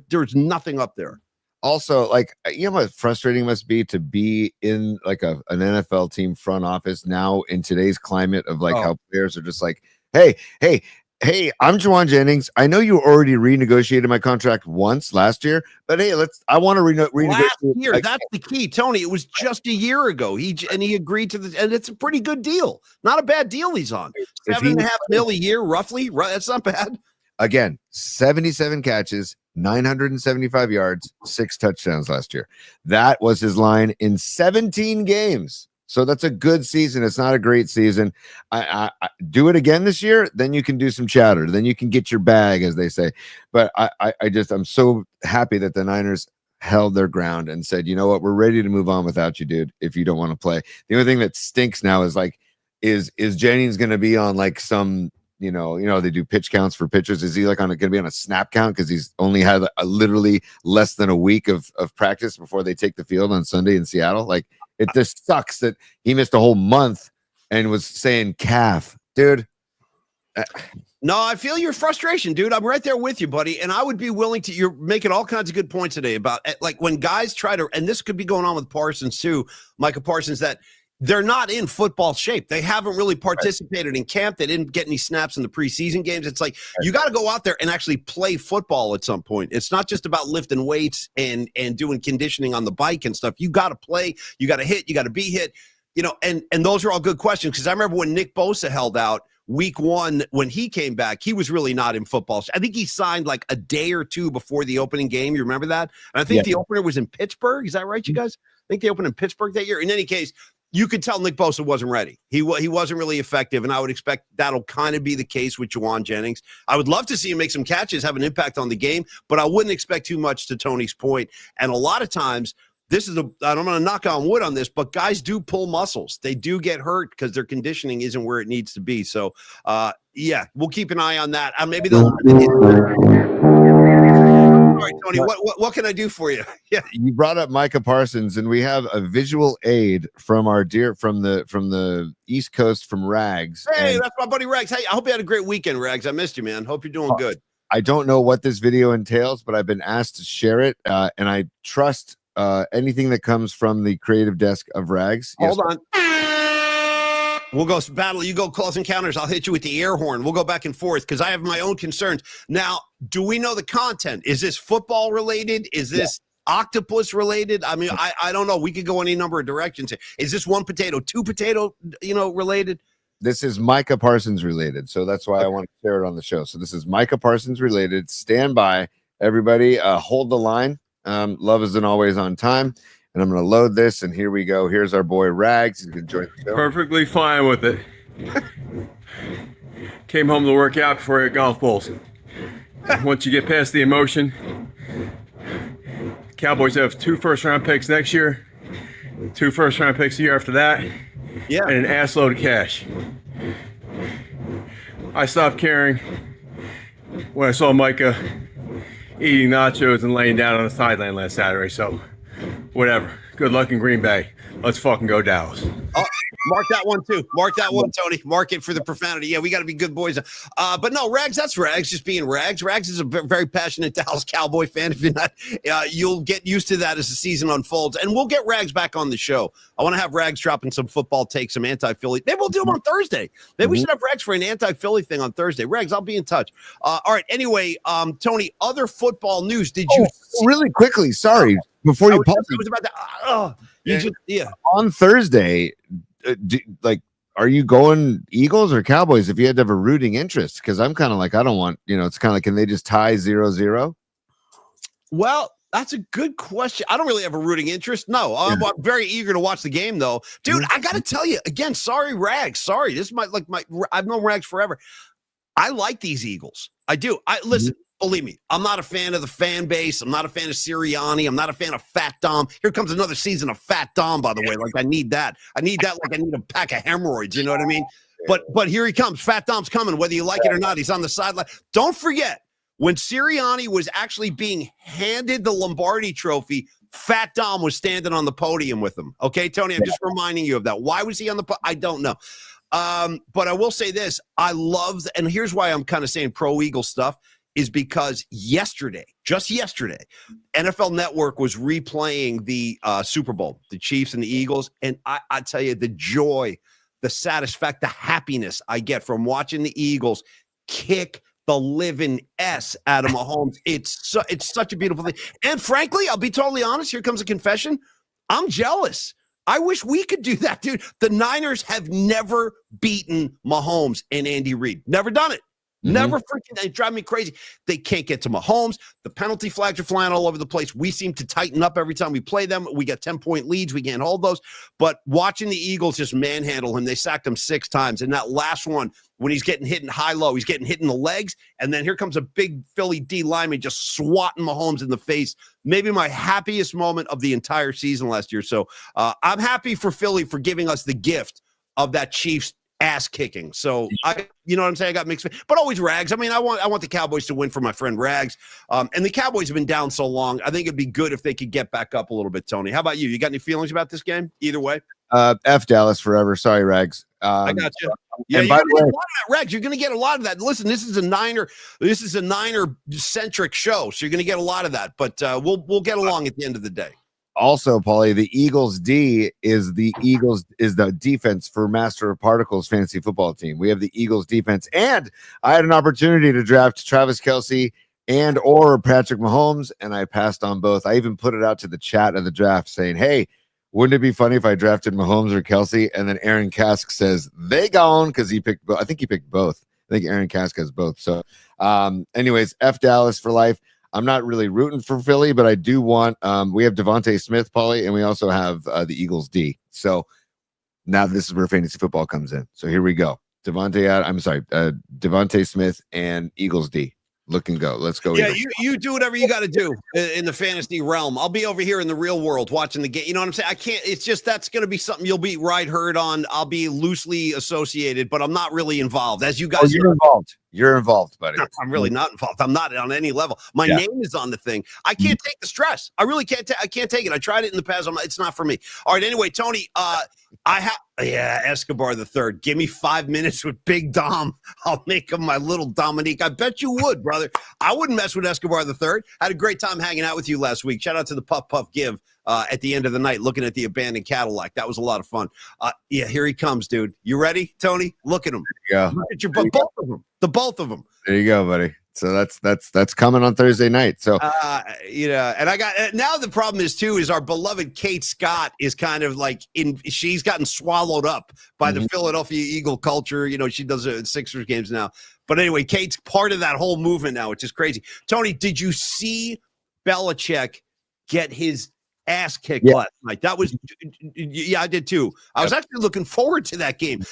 there's nothing up there. Also, like, you know how frustrating it must be to be in like an NFL team front office now in today's climate of like how players are just like, Hey, I'm Juwan Jennings. I know you already renegotiated my contract once last year, but hey, I want to renegotiate. Last year, that's the key, Tony. It was just a year ago. He agreed to the, and it's a pretty good deal. Not a bad deal he's on. $7.5 million a year, roughly. Right, that's not bad. Again, 77 catches, 975 yards, 6 touchdowns last year. That was his line in 17 games. So that's a good season. It's not a great season. I do it again this year, then you can do some chatter. Then you can get your bag, as they say. But I'm so happy that the Niners held their ground and said, you know what, we're ready to move on without you, dude, if you don't want to play. The only thing that stinks now is is Jennings going to be on like some, you know, they do pitch counts for pitchers. Is he like going to be on a snap count because he's only had literally less than a week of practice before they take the field on Sunday in Seattle? Like, it just sucks that he missed a whole month and was saying calf, dude. No, I feel your frustration, dude. I'm right there with you, buddy. And I would be willing to, you're making all kinds of good points today about like when guys try to, and this could be going on with Parsons too, Micah Parsons, that they're not in football shape. They haven't really participated in camp. They didn't get any snaps in the preseason games. It's like, you got to go out there and actually play football at some point. It's not just about lifting weights and doing conditioning on the bike and stuff. You got to play, you got to hit, you got to be hit, you know, and those are all good questions. Cause I remember when Nick Bosa held out week 1, when he came back, he was really not in football. I think he signed like a day or two before the opening game. You remember that? And I think the opener was in Pittsburgh. Is that right, you guys? I think they opened in Pittsburgh that year. In any case, you could tell Nick Bosa wasn't ready. He wasn't really effective, and I would expect that'll kind of be the case with Juwan Jennings. I would love to see him make some catches, have an impact on the game, but I wouldn't expect too much, to Tony's point. And a lot of times, I'm going to knock on wood on this, but guys do pull muscles. They do get hurt because their conditioning isn't where it needs to be. So, yeah, we'll keep an eye on that. Maybe they'll. All right, Tony, what can I do for you? Yeah, you brought up Micah Parsons, and we have a visual aid from our from the East Coast, from Rags. Hey, that's my buddy Rags. Hey, I hope you had a great weekend, Rags. I missed you, man. Hope you're doing good. I don't know what this video entails, but I've been asked to share it, and I trust anything that comes from the creative desk of Rags. Hold on. We'll go battle. You go Close Encounters. I'll hit you with the air horn. We'll go back and forth because I have my own concerns. Now, do we know the content? Is this football related? Is this octopus related? I mean, I don't know. We could go any number of directions. Is this one potato, two potato, related? This is Micah Parsons related. So that's why I want to share it on the show. So this is Micah Parsons related. Stand by, everybody. Hold the line. Love isn't always on time. And I'm going to load this, and here we go. Here's our boy Rags. He's going to join the show. Perfectly fine with it. Came home to work out before I hit golf balls. Once you get past the emotion, Cowboys have 2 first-round picks next year, 2 first-round picks the year after that, and an assload of cash. I stopped caring when I saw Micah eating nachos and laying down on the sideline last Saturday, so whatever. Good luck in Green Bay. Let's fucking go Dallas. Oh, mark that one too. Mark that one, Tony. Mark it for the profanity. Yeah, we got to be good boys. But no, Rags, that's Rags just being Rags. Rags is a very passionate Dallas Cowboy fan. If you're not, you'll get used to that as the season unfolds. And we'll get Rags back on the show. I want to have Rags dropping some football takes, some anti-Philly. Maybe we'll do them on Thursday. Maybe we should have Rags for an anti-Philly thing on Thursday. Rags, I'll be in touch. All right. Anyway, Tony, other football news. Did you really quickly? Sorry. Before you pause, I was about to. On Thursday, are you going Eagles or Cowboys if you had to have a rooting interest? Because I'm kind of like, I don't want, it's kind of like, can they just tie 0-0? Well, that's a good question. I don't really have a rooting interest. No, I'm very eager to watch the game, though. Dude, I got to tell you, again, sorry, Rags. Sorry. This might I've known Rags forever. I like these Eagles. I do. Listen. Believe me, I'm not a fan of the fan base. I'm not a fan of Sirianni. I'm not a fan of Fat Dom. Here comes another season of Fat Dom, by the way. Like, I need that. I need that like I need a pack of hemorrhoids. You know what I mean? But here he comes. Fat Dom's coming, whether you like it or not. He's on the sideline. Don't forget, when Sirianni was actually being handed the Lombardi trophy, Fat Dom was standing on the podium with him. Okay, Tony, I'm just reminding you of that. Why was he on the podium? I don't know. But I will say this. I love, and here's why I'm kind of saying pro-Eagle stuff, is because just yesterday, NFL Network was replaying the Super Bowl, the Chiefs and the Eagles. And I tell you, the joy the satisfaction, the happiness I get from watching the Eagles kick the living S out of Mahomes. It's such a beautiful thing. And frankly, I'll be totally honest. Here comes a confession. I'm jealous. I wish we could do that, dude. The Niners have never beaten Mahomes and Andy Reid. Never done it. Never freaking, they drive me crazy. They can't get to Mahomes. The penalty flags are flying all over the place. We seem to tighten up every time we play them. We get 10-point leads. We can't hold those. But watching the Eagles just manhandle him, they sacked him 6 times. And that last one, when he's getting hit in high-low, he's getting hit in the legs. And then here comes a big Philly D lineman just swatting Mahomes in the face. Maybe my happiest moment of the entire season last year. So I'm happy for Philly for giving us the gift of that Chiefs ass kicking. So you know what I'm saying? I got mixed, but always Rags. I mean, I want the Cowboys to win for my friend Rags. And the Cowboys have been down so long. I think it'd be good if they could get back up a little bit. Tony, how about you? You got any feelings about this game? Either way. F Dallas forever. Sorry, Rags. I got you. Yeah, and by the way, Rags, you're going to get a lot of that. Listen, this is a Niner centric show, so you're going to get a lot of that. But we'll get along at the end of the day. Also, Paulie, the Eagles D is the defense for Master of Particles fantasy football team. We have the Eagles defense, and I had an opportunity to draft Travis Kelce or Patrick Mahomes, and I passed on both. I even put it out to the chat of the draft saying, "Hey, wouldn't it be funny if I drafted Mahomes or Kelce?" And then Aaron Kask says they gone because he picked. I think he picked both. I think Aaron Kask has both. So, anyways, F Dallas for life. I'm not really rooting for Philly, but I do want we have Devontae Smith, Paulie, and we also have the Eagles D. So now this is where fantasy football comes in. So here we go. Devontae Smith and Eagles D. Look and go. Let's go. Yeah, you do whatever you got to do in the fantasy realm. I'll be over here in the real world watching the game. You know what I'm saying? I can't. It's just that's going to be something you'll be heard on. I'll be loosely associated, but I'm not really involved. As you guys, you're involved. You're involved, buddy. I'm really not involved. I'm not on any level. My name is on the thing. I can't take the stress. I really can't. I can't take it. I tried it in the past. It's not for me. All right. Anyway, Tony, Escobar the third. Give me 5 minutes with Big Dom. I'll make him my little Dominique. I bet you would, brother. I wouldn't mess with Escobar the third. Had a great time hanging out with you last week. Shout out to the Puff Puff Give at the end of the night, looking at the abandoned Cadillac. That was a lot of fun. Here he comes, dude. You ready, Tony? Look at him. Yeah. Look at both of them. The both of them. There you go, buddy. So that's coming on Thursday night. So and I got now the problem is our beloved Kate Scott is kind of like she's gotten swallowed up by the Philadelphia Eagle culture. You know, she does Sixers games now. But anyway, Kate's part of that whole movement now, which is crazy. Tony, did you see Belichick get his ass kicked last night? That was I did too. I was actually looking forward to that game.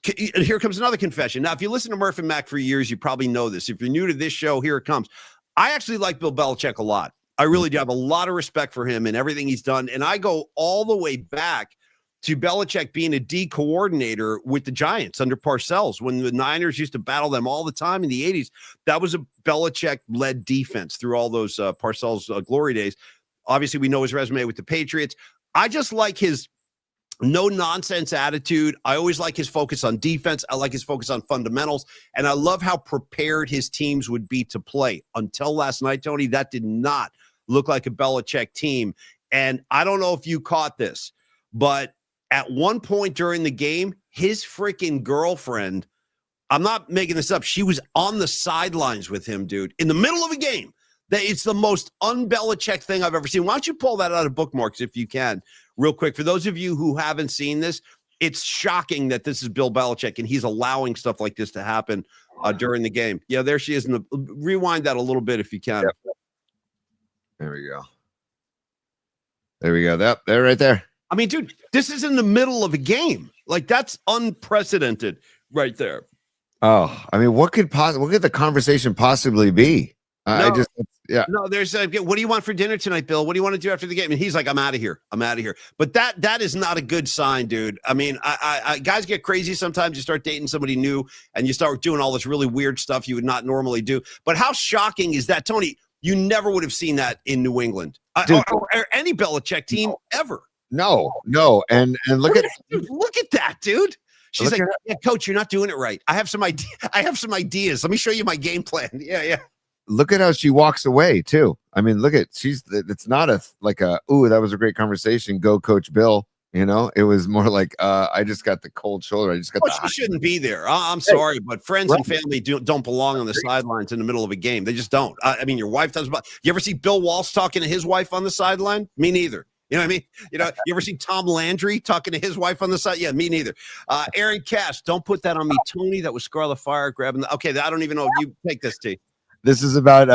Here comes another confession. Now, if you listen to Murph and Mac for years, you probably know this. If you're new to this show, here it comes. I actually like Bill Belichick a lot. I really do have a lot of respect for him and everything he's done. And I go all the way back to Belichick being a D coordinator with the Giants under Parcells. When the Niners used to battle them all the time in the 80s, that was a Belichick-led defense through all those Parcells glory days. Obviously, we know his resume with the Patriots. I just like his no-nonsense attitude. I always like his focus on defense. I like his focus on fundamentals. And I love how prepared his teams would be to play. Until last night, Tony, that did not look like a Belichick team. And I don't know if you caught this, but at one point during the game, his freaking girlfriend, I'm not making this up, she was on the sidelines with him, dude, in the middle of a game. It's the most un-Belichick thing I've ever seen. Why don't you pull that out of bookmarks if you can, real quick? For those of you who haven't seen this, it's shocking that this is Bill Belichick and he's allowing stuff like this to happen during the game. Yeah, there she is. Rewind that a little bit if you can. Yep. There we go. There we go. That there, right there. I mean, dude, this is in the middle of a game. Like, that's unprecedented right there. Oh, I mean, what could the conversation possibly be? No, there's what do you want for dinner tonight, Bill? What do you want to do after the game? And he's like, I'm out of here. But that is not a good sign, dude. I mean, I guys get crazy sometimes. You start dating somebody new and you start doing all this really weird stuff you would not normally do. But how shocking is that, Tony? You never would have seen that in New England or any Belichick team ever. No. And look at that, dude. She's like, yeah, coach, you're not doing it right. I have some ideas. Let me show you my game plan. Yeah. Look at how she walks away too. I mean, it's not that was a great conversation. Go Coach Bill. You know, it was more like I just got the cold shoulder. I just got Well, the she shouldn't be there. I'm sorry, but friends and family don't belong on the sidelines in the middle of a game. They just don't. I mean, your wife does. But you ever see Bill Walsh talking to his wife on the sideline? Me neither. You know what I mean? You know, you ever see Tom Landry talking to his wife on the side? Yeah, me neither. Aaron Cash, don't put that on me, Tony. That was Scarlet Fire grabbing. Okay, I don't even know if you take this, T. This is about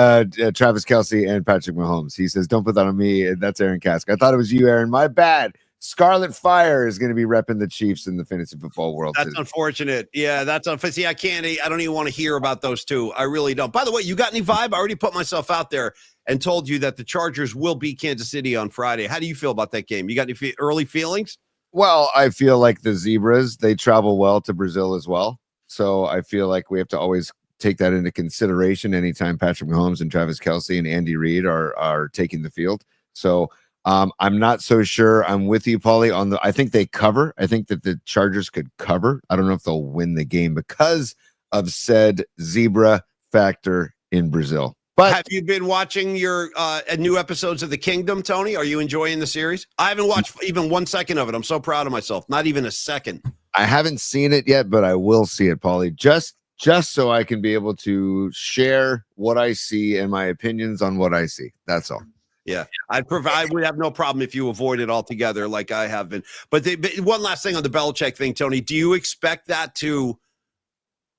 Travis Kelce and Patrick Mahomes. He says, "Don't put that on me." That's Aaron Cask. I thought it was you, Aaron. My bad. Scarlet Fire is going to be repping the Chiefs in the fantasy football world. That's unfortunate. Yeah, that's unfortunate. See, I don't even want to hear about those two. I really don't. By the way, you got any vibe? I already put myself out there and told you that the Chargers will beat Kansas City on Friday. How do you feel about that game? You got any early feelings? Well, I feel like the Zebras, they travel well to Brazil as well. So I feel like we have to always take that into consideration anytime Patrick Mahomes and Travis Kelce and Andy Reid are taking the field. So I'm not so sure. I'm with you, Paulie, I think they cover. I think that the Chargers could cover. I don't know if they'll win the game because of said zebra factor in Brazil. But have you been watching your new episodes of The Kingdom, Tony? Are you enjoying the series? I haven't watched even 1 second of it. I'm so proud of myself. Not even a second. I haven't seen it yet, but I will see it, Paulie. Just so I can be able to share what I see and my opinions on what I see. That's all. Yeah, I would have no problem if you avoid it altogether like I have been. But one last thing on the Belichick thing, Tony. Do you expect that to,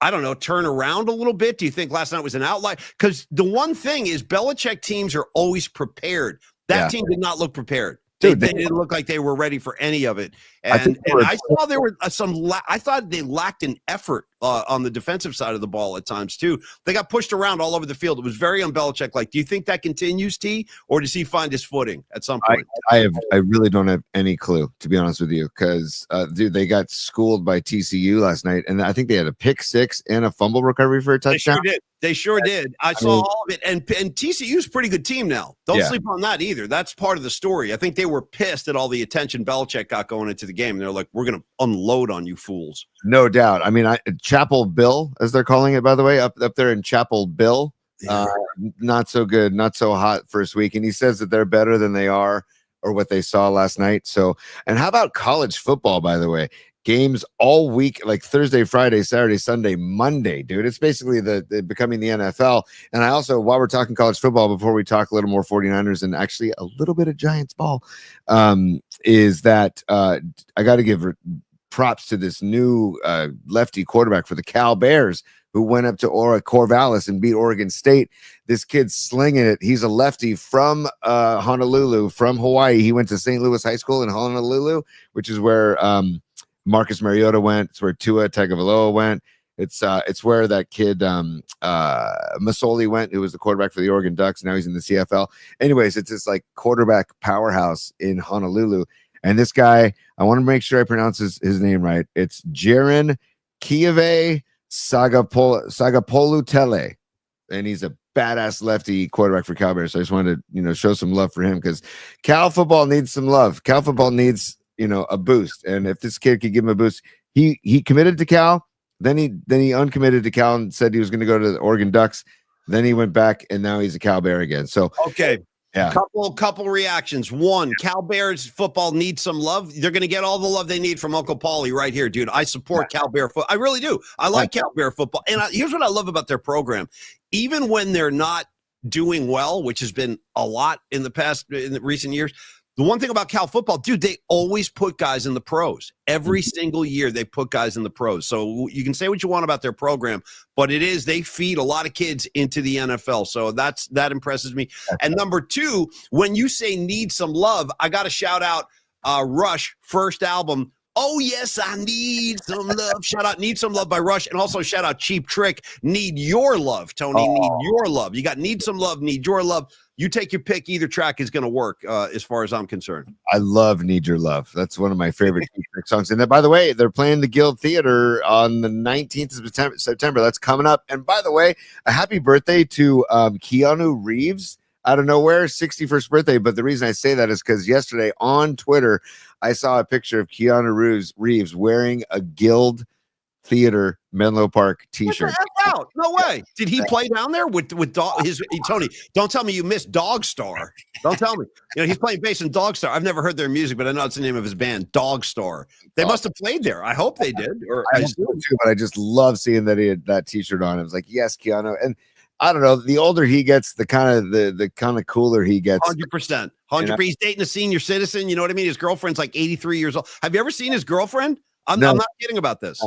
I don't know, turn around a little bit? Do you think last night was an outlier? Because the one thing is Belichick teams are always prepared. That team did not look prepared. They didn't look like they were ready for any of it. And I saw there were I thought they lacked an effort on the defensive side of the ball at times too. They got pushed around all over the field. It was very un-Belichick like. Do you think that continues, T, or does he find his footing at some point? I really don't have any clue, to be honest with you, because dude, they got schooled by TCU last night, and I think they had a pick six and a fumble recovery for a touchdown. They sure did. I saw all of it. And TCU's a pretty good team now. Don't sleep on that either. That's part of the story. I think they were pissed at all the attention Belichick got going into the game. They're like, we're going to unload on you fools. No doubt. I mean, Chapel Bill, as they're calling it, by the way, up there in Chapel Bill. Not so good, not so hot first week. And he says that they're better than they are or what they saw last night. So, and how about college football, by the way? Games all week, like Thursday, Friday, Saturday, Sunday, Monday, dude. It's basically the becoming the NFL. And I also, while we're talking college football, before we talk a little more 49ers and actually a little bit of Giants ball, is that I got to give props to this new lefty quarterback for the Cal Bears who went up to Corvallis and beat Oregon State. This kid's slinging it. He's a lefty from Honolulu, from Hawaii. He went to St. Louis High School in Honolulu, which is where Marcus Mariota went. It's where Tua Tagovailoa went. It's where that kid Masoli went, who was the quarterback for the Oregon Ducks. Now he's in the CFL. Anyways, it's this like quarterback powerhouse in Honolulu. And this guy, I want to make sure I pronounce his name right. It's Jaron Kiave Sagapolutele. And he's a badass lefty quarterback for Cal Bears. So I just wanted to, show some love for him because Cal football needs some love. Cal football needs a boost. And if this kid could give him a boost, he committed to Cal, then he uncommitted to Cal and said he was going to go to the Oregon Ducks. Then he went back and now he's a Cal Bear again. So okay. Yeah. Couple reactions. One, Cal Bears football needs some love. They're going to get all the love they need from Uncle Paulie right here, dude. I support Cal Bear football. I really do. I like Cal Bear football. And here's what I love about their program. Even when they're not doing well, which has been a lot in the recent years, the one thing about Cal football, dude, they always put guys in the pros. Every single year they put guys in the pros. So you can say what you want about their program, but they feed a lot of kids into the NFL. So that impresses me. And number two, when you say need some love, I got to shout out Rush first album. Oh, yes, I need some love. Shout out Need Some Love by Rush. And also shout out Cheap Trick. Need Your Love, Tony. Need Your Love. You got Need Some Love, Need Your Love. You take your pick. Either track is going to work as far as I'm concerned. I love Need Your Love. That's one of my favorite songs. And by the way, they're playing the Guild Theater on the 19th of September. That's coming up. And by the way, a happy birthday to Keanu Reeves out of nowhere, 61st birthday. But the reason I say that is because yesterday on Twitter, I saw a picture of Keanu Reeves wearing a Guild Theater Menlo Park t-shirt. out. No way. Did he play down there with Tony? Don't tell me you missed Dog Star. Don't tell me. He's playing bass in Dog Star. I've never heard their music, but I know it's the name of his band, Dog Star. They must have played there. I hope they did. Or I do too, but I just love seeing that he had that T-shirt on. I was like, yes, Keanu. And I don't know. The older he gets, the kind of cooler he gets. 100%. 100%. He's dating a senior citizen. You know what I mean? His girlfriend's like 83 years old. Have you ever seen his girlfriend? I'm not kidding about this.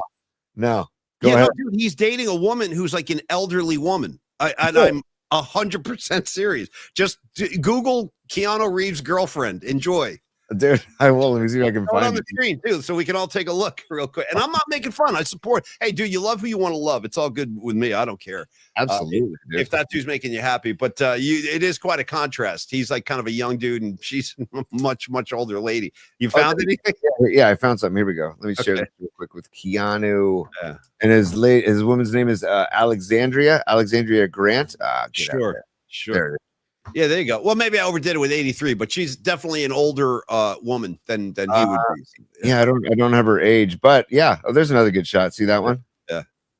No. Go ahead. No, dude, he's dating a woman who's like an elderly woman. I'm 100% serious. Just Google Keanu Reeves' girlfriend. Enjoy. Dude, I will. Let me see if I can find it on the screen too, so we can all take a look real quick. And I'm not making fun. I support. Hey, dude, you love who you want to love. It's all good with me. I don't care. Absolutely. If that's who's making you happy. But it is quite a contrast. He's like kind of a young dude, and she's a much older lady. You found anything? Yeah, I found something. Here we go. Let me share this real quick with Keanu. Yeah. And his woman's name is Alexandria Grant. Sure. Yeah, there you go. Well, maybe I overdid it with 83, but she's definitely an older woman than he would be. Yeah, I don't have her age, but yeah. Oh, there's another good shot. See that one?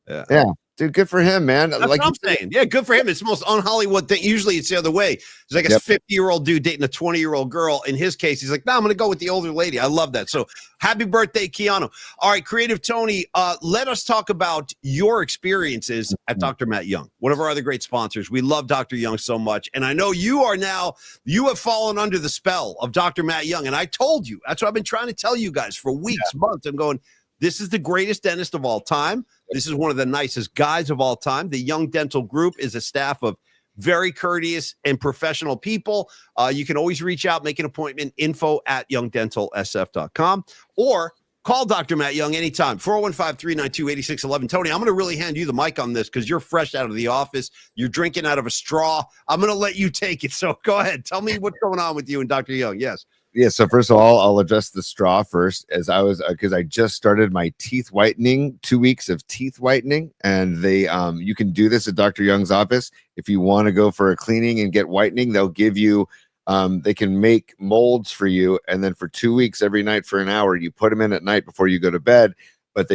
Yeah. Dude, good for him, man. That's what I'm saying. Yeah, good for him. It's the most un-Hollywood thing. Usually it's the other way. It's like a 50-year-old dude dating a 20-year-old girl. In his case, he's like, no, I'm going to go with the older lady. I love that. So happy birthday, Keanu. All right, Creative Tony, let us talk about your experiences at Dr. Matt Young, one of our other great sponsors. We love Dr. Young so much. And I know you have fallen under the spell of Dr. Matt Young. And I told you, that's what I've been trying to tell you guys for weeks, months. I'm going, this is the greatest dentist of all time. This is one of the nicest guys of all time. The Young Dental Group is a staff of very courteous and professional people. You can always reach out, make an appointment, info@youngdentalsf.com, or call Dr. Matt Young anytime, 415-392-8611. Tony, I'm going to really hand you the mic on this because you're fresh out of the office. You're drinking out of a straw. I'm going to let you take it. So go ahead. Tell me what's going on with you and Dr. Young. Yes. Yeah, so first of all, I'll address the straw first, because I just started my teeth whitening, 2 weeks of teeth whitening, and they you can do this at Dr. Young's office. If you want to go for a cleaning and get whitening, they'll give you they can make molds for you, and then for 2 weeks every night for an hour, you put them in at night before you go to bed. But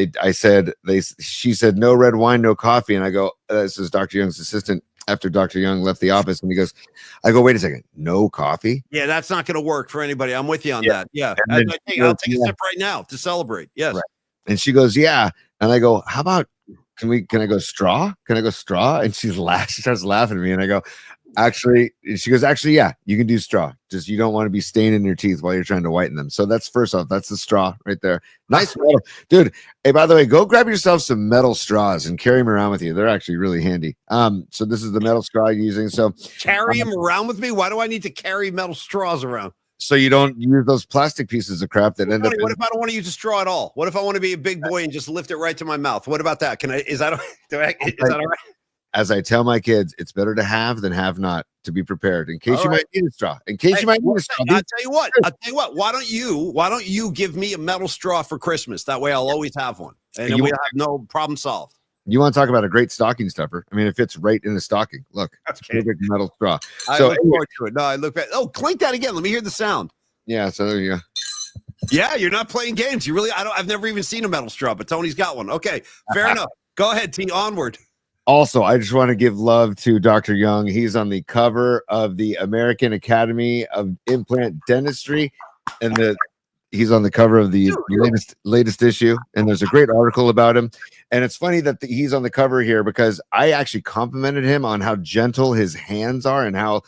she said no red wine, no coffee, and I go, this is Dr. Young's assistant. After Dr. Young left the office, and I go, wait a second, no coffee? Yeah, that's not going to work for anybody. I'm with you on that. Yeah, I'll take a sip right now to celebrate. Yes. Right. And she goes, yeah. And I go, how about, can I go straw? Can I go straw? And she starts laughing at me. And I go, she goes, yeah, you can do straw. Just, you don't want to be staining your teeth while you're trying to whiten them. So that's first off, that's the straw right there. Nice metal. Dude. Hey, by the way, go grab yourself some metal straws and carry them around with you. They're actually really handy. So this is the metal straw I'm using. So carry them around with me. Why do I need to carry metal straws around? So you don't use those plastic pieces of crap that end up. What if I don't want to use a straw at all? What if I want to be a big boy and just lift it right to my mouth? What about that? Is that all right? As I tell my kids, it's better to have than have not, to be prepared in case might need a straw. In case you might need a straw. I'll tell you what. Why don't you give me a metal straw for Christmas? That way I'll always have one. And we'll have no problem solved. You want to talk about a great stocking stuffer? I mean, it fits right in the stocking. Look, perfect metal straw. I look forward to it. No, I look back. Oh, clink that again. Let me hear the sound. Yeah, so there you go. Yeah, you're not playing games. You really, I've never even seen a metal straw, but Tony's got one. Okay, fair enough. Go ahead, T. Onward. Also, I just want to give love to Dr. Young. He's on the cover of the American Academy of Implant Dentistry, and he's on the cover of the latest issue. And there's a great article about him. And it's funny that he's on the cover here because I actually complimented him on how gentle his hands are and how,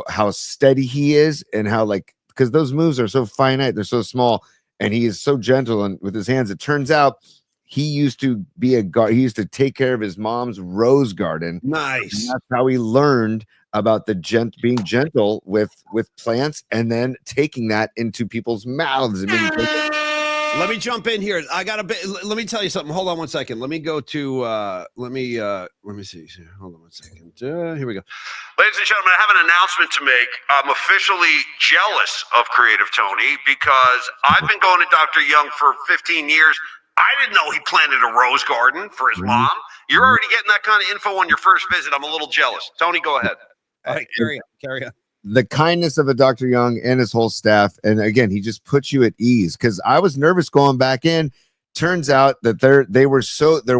how steady he is, and how because those moves are so finite, they're so small, and he is so gentle and with his hands. It turns out he used to be he used to take care of his mom's rose garden. Nice. That's how he learned about being gentle with plants, and then taking that into people's mouths. Let me jump in here. Let me tell you something. Hold on one second. Let me go to let me see. Hold on one second. Here we go. Ladies and gentlemen, I have an announcement to make. I'm officially jealous of Creative Tony because I've been going to Dr. Young for 15 years. I didn't know he planted a rose garden for his mom. You're already getting that kind of info on your first visit. I'm a little jealous. Tony, go ahead. All right, carry on. The kindness of a Dr. Young and his whole staff. And again, he just puts you at ease, because I was nervous going back in. Turns out that their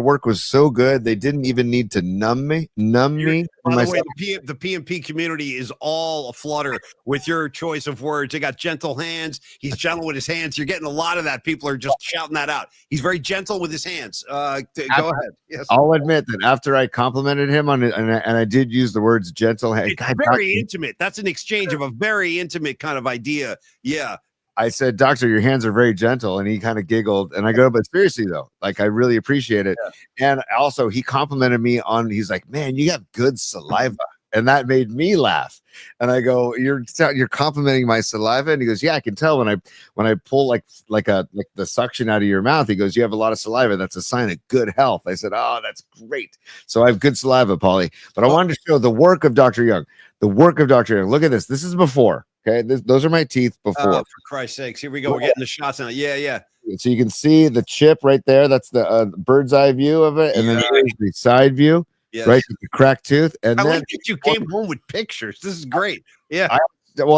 work was so good they didn't even need to numb me. By the way, the PMP community is all aflutter with your choice of words. They got gentle hands. He's gentle with his hands. You're getting a lot of that. People are just shouting that out. He's very gentle with his hands. Go ahead. Yes. I'll admit that after I complimented him on it, and I did use the words gentle hand. It's very intimate. That's an exchange of a very intimate kind of idea. Yeah. I said, "Doctor, your hands are very gentle," and he kind of giggled. And I go, "But seriously, though, like I really appreciate it." Yeah. And also, he complimented me on. He's like, "Man, you have good saliva," and that made me laugh. And I go, "You're complimenting my saliva?" And he goes, "Yeah, I can tell when I pull like the suction out of your mouth." He goes, "You have a lot of saliva. That's a sign of good health." I said, "Oh, that's great." So I have good saliva, Paulie. But I wanted to show the work of Dr. Young. The work of Dr. Young. Look at this. This is before. Okay, those are my teeth before. For Christ's sakes, here we go. We're getting the shots now. Yeah. So you can see the chip right there. That's the bird's eye view of it, and then there's the side view, right? The cracked tooth. And I then like that you came home with pictures. This is great. Yeah. I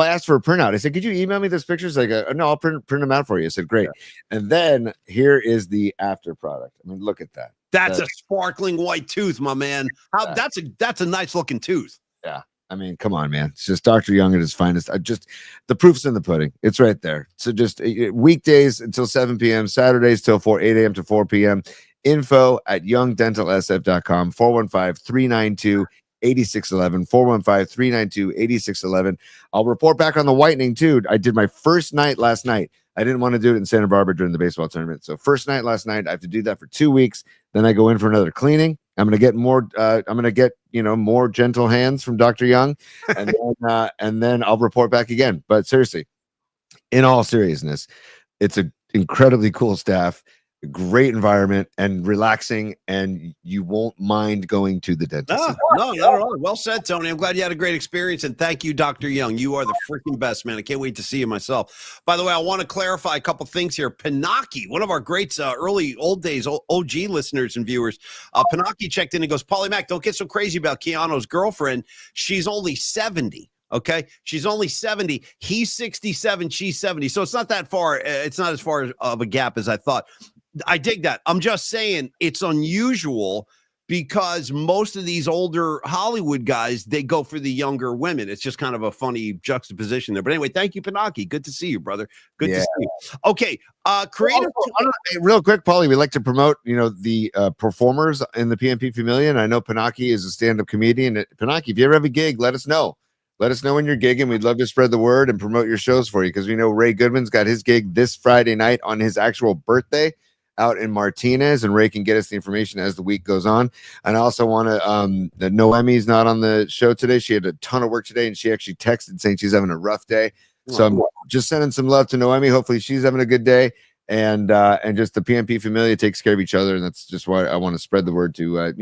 asked for a printout. I said, "Could you email me those pictures?" Like, no, I'll print them out for you. I said, "Great." Yeah. And then here is the after product. I mean, look at that. That's a sparkling white tooth, my man. That's a nice looking tooth. Yeah. I mean, come on, man. It's just Dr. Young at his finest. The proof's in the pudding. It's right there. So just weekdays until 7 p.m., Saturdays till 8 a.m. to 4 p.m. Info at youngdentalsf.com, 415-392-8611, 415-392-8611. I'll report back on the whitening, too. I did my first night last night. I didn't want to do it in Santa Barbara during the baseball tournament. So first night last night, I have to do that for 2 weeks. Then I go in for another cleaning. I'm going to get more. More gentle hands from Dr. Young, and then I'll report back again. But seriously, in all seriousness, it's an incredibly cool staff, a great environment, and relaxing, and you won't mind going to the dentist. No, not at all. Well said, Tony. I'm glad you had a great experience, and thank you, Dr. Young. You are the freaking best, man. I can't wait to see you myself. By the way, I want to clarify a couple things here. Pinocchi, one of our great early old days OG listeners and viewers, Pinocchi checked in and goes, "Paulie Mac, don't get so crazy about Keanu's girlfriend. She's only 70. Okay, she's only 70. He's 67. She's 70. So it's not that far. It's not as far of a gap as I thought." I dig that. I'm just saying it's unusual because most of these older Hollywood guys, they go for the younger women. It's just kind of a funny juxtaposition there. But anyway, thank you, Pinocchi. Good to see you, brother. Good to see you. Okay. Creative. Real quick, Paulie, we like to promote, the performers in the PMP Familia. And I know Pinocchi is a stand-up comedian. Pinocchi, if you ever have a gig, let us know. Let us know when you're gigging. We'd love to spread the word and promote your shows for you because we know Ray Goodman's got his gig this Friday night on his actual birthday out in Martinez, and Ray can get us the information as the week goes on. And I also want to Noemi's not on the show today. She had a ton of work today, and she actually texted saying she's having a rough day. So I'm just sending some love to Noemi. Hopefully she's having a good day. And just the PMP Familia takes care of each other, and that's just why I want to spread the word to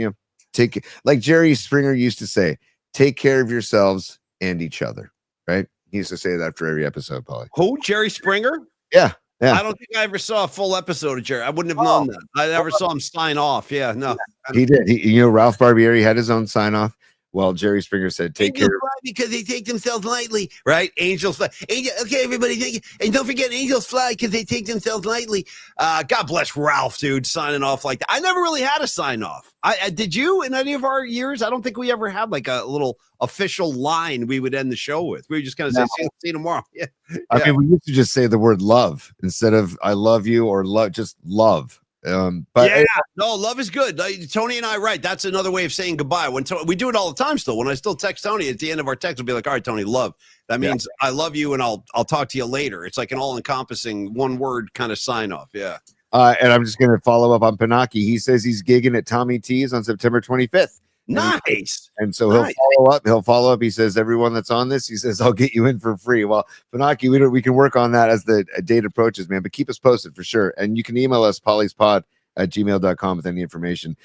take, like Jerry Springer used to say, take care of yourselves and each other, right? He used to say that after every episode, Paulie. Who? Jerry Springer? Yeah. I don't think I ever saw a full episode of Jerry. I wouldn't have known that. I never saw him sign off. Yeah, no. He did. Ralph Barbieri had his own sign off. Well, Jerry Springer said, take care. Because they take themselves lightly, right? Angels fly. Okay, everybody, thank you. And don't forget, angels fly because they take themselves lightly. God bless Ralph, dude, signing off like that. I never really had a sign off. Did you in any of our years? I don't think we ever had like a little official line we would end the show with. We would just kind of say, see you tomorrow. Yeah. I mean, we used to just say the word love instead of I love you or love, just love. Love is good. Tony and I, right? That's another way of saying goodbye. When we do it all the time, still. When I still text Tony at the end of our text, we'll be like, "All right, Tony, love." That means I love you, and I'll talk to you later. It's like an all-encompassing one-word kind of sign-off. Yeah. And I'm just going to follow up on Pinocchi. He says he's gigging at Tommy T's on September 25th. Nice. And so he'll follow up. He says, everyone that's on this, he says, I'll get you in for free. Well, Pinocchi, we can work on that as the date approaches, man, but keep us posted for sure. And you can email us pauliespod@gmail.com with any information.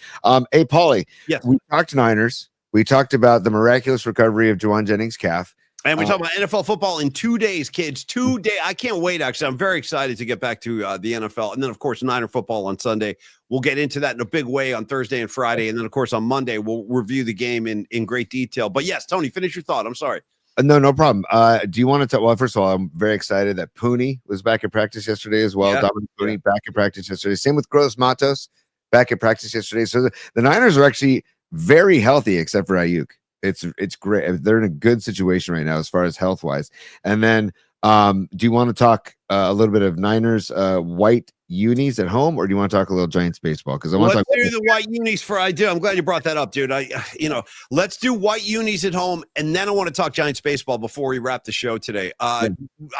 Hey, Paulie, yes. We talked Niners. We talked about the miraculous recovery of Juwan Jennings' calf. And we talk about NFL football in 2 days, kids. 2 days. I can't wait, actually. I'm very excited to get back to the NFL. And then, of course, Niner football on Sunday. We'll get into that in a big way on Thursday and Friday. And then, of course, on Monday, we'll review the game in great detail. But, yes, Tony, finish your thought. I'm sorry. No problem. Do you want to tell? Well, first of all, I'm very excited that Puni was back at practice yesterday as well. Yeah. Dominic Puni back at practice yesterday. Same with Gross Matos back at practice yesterday. So the Niners are actually very healthy, except for Ayuk. It's great. They're in a good situation right now as far as health wise. And then, do you want to talk a little bit of Niners white unis at home, or do you want to talk a little Giants baseball? Because I want to Let's talk do the white unis for I do. I'm glad you brought that up, dude. Let's do white unis at home, and then I want to talk Giants baseball before we wrap the show today. I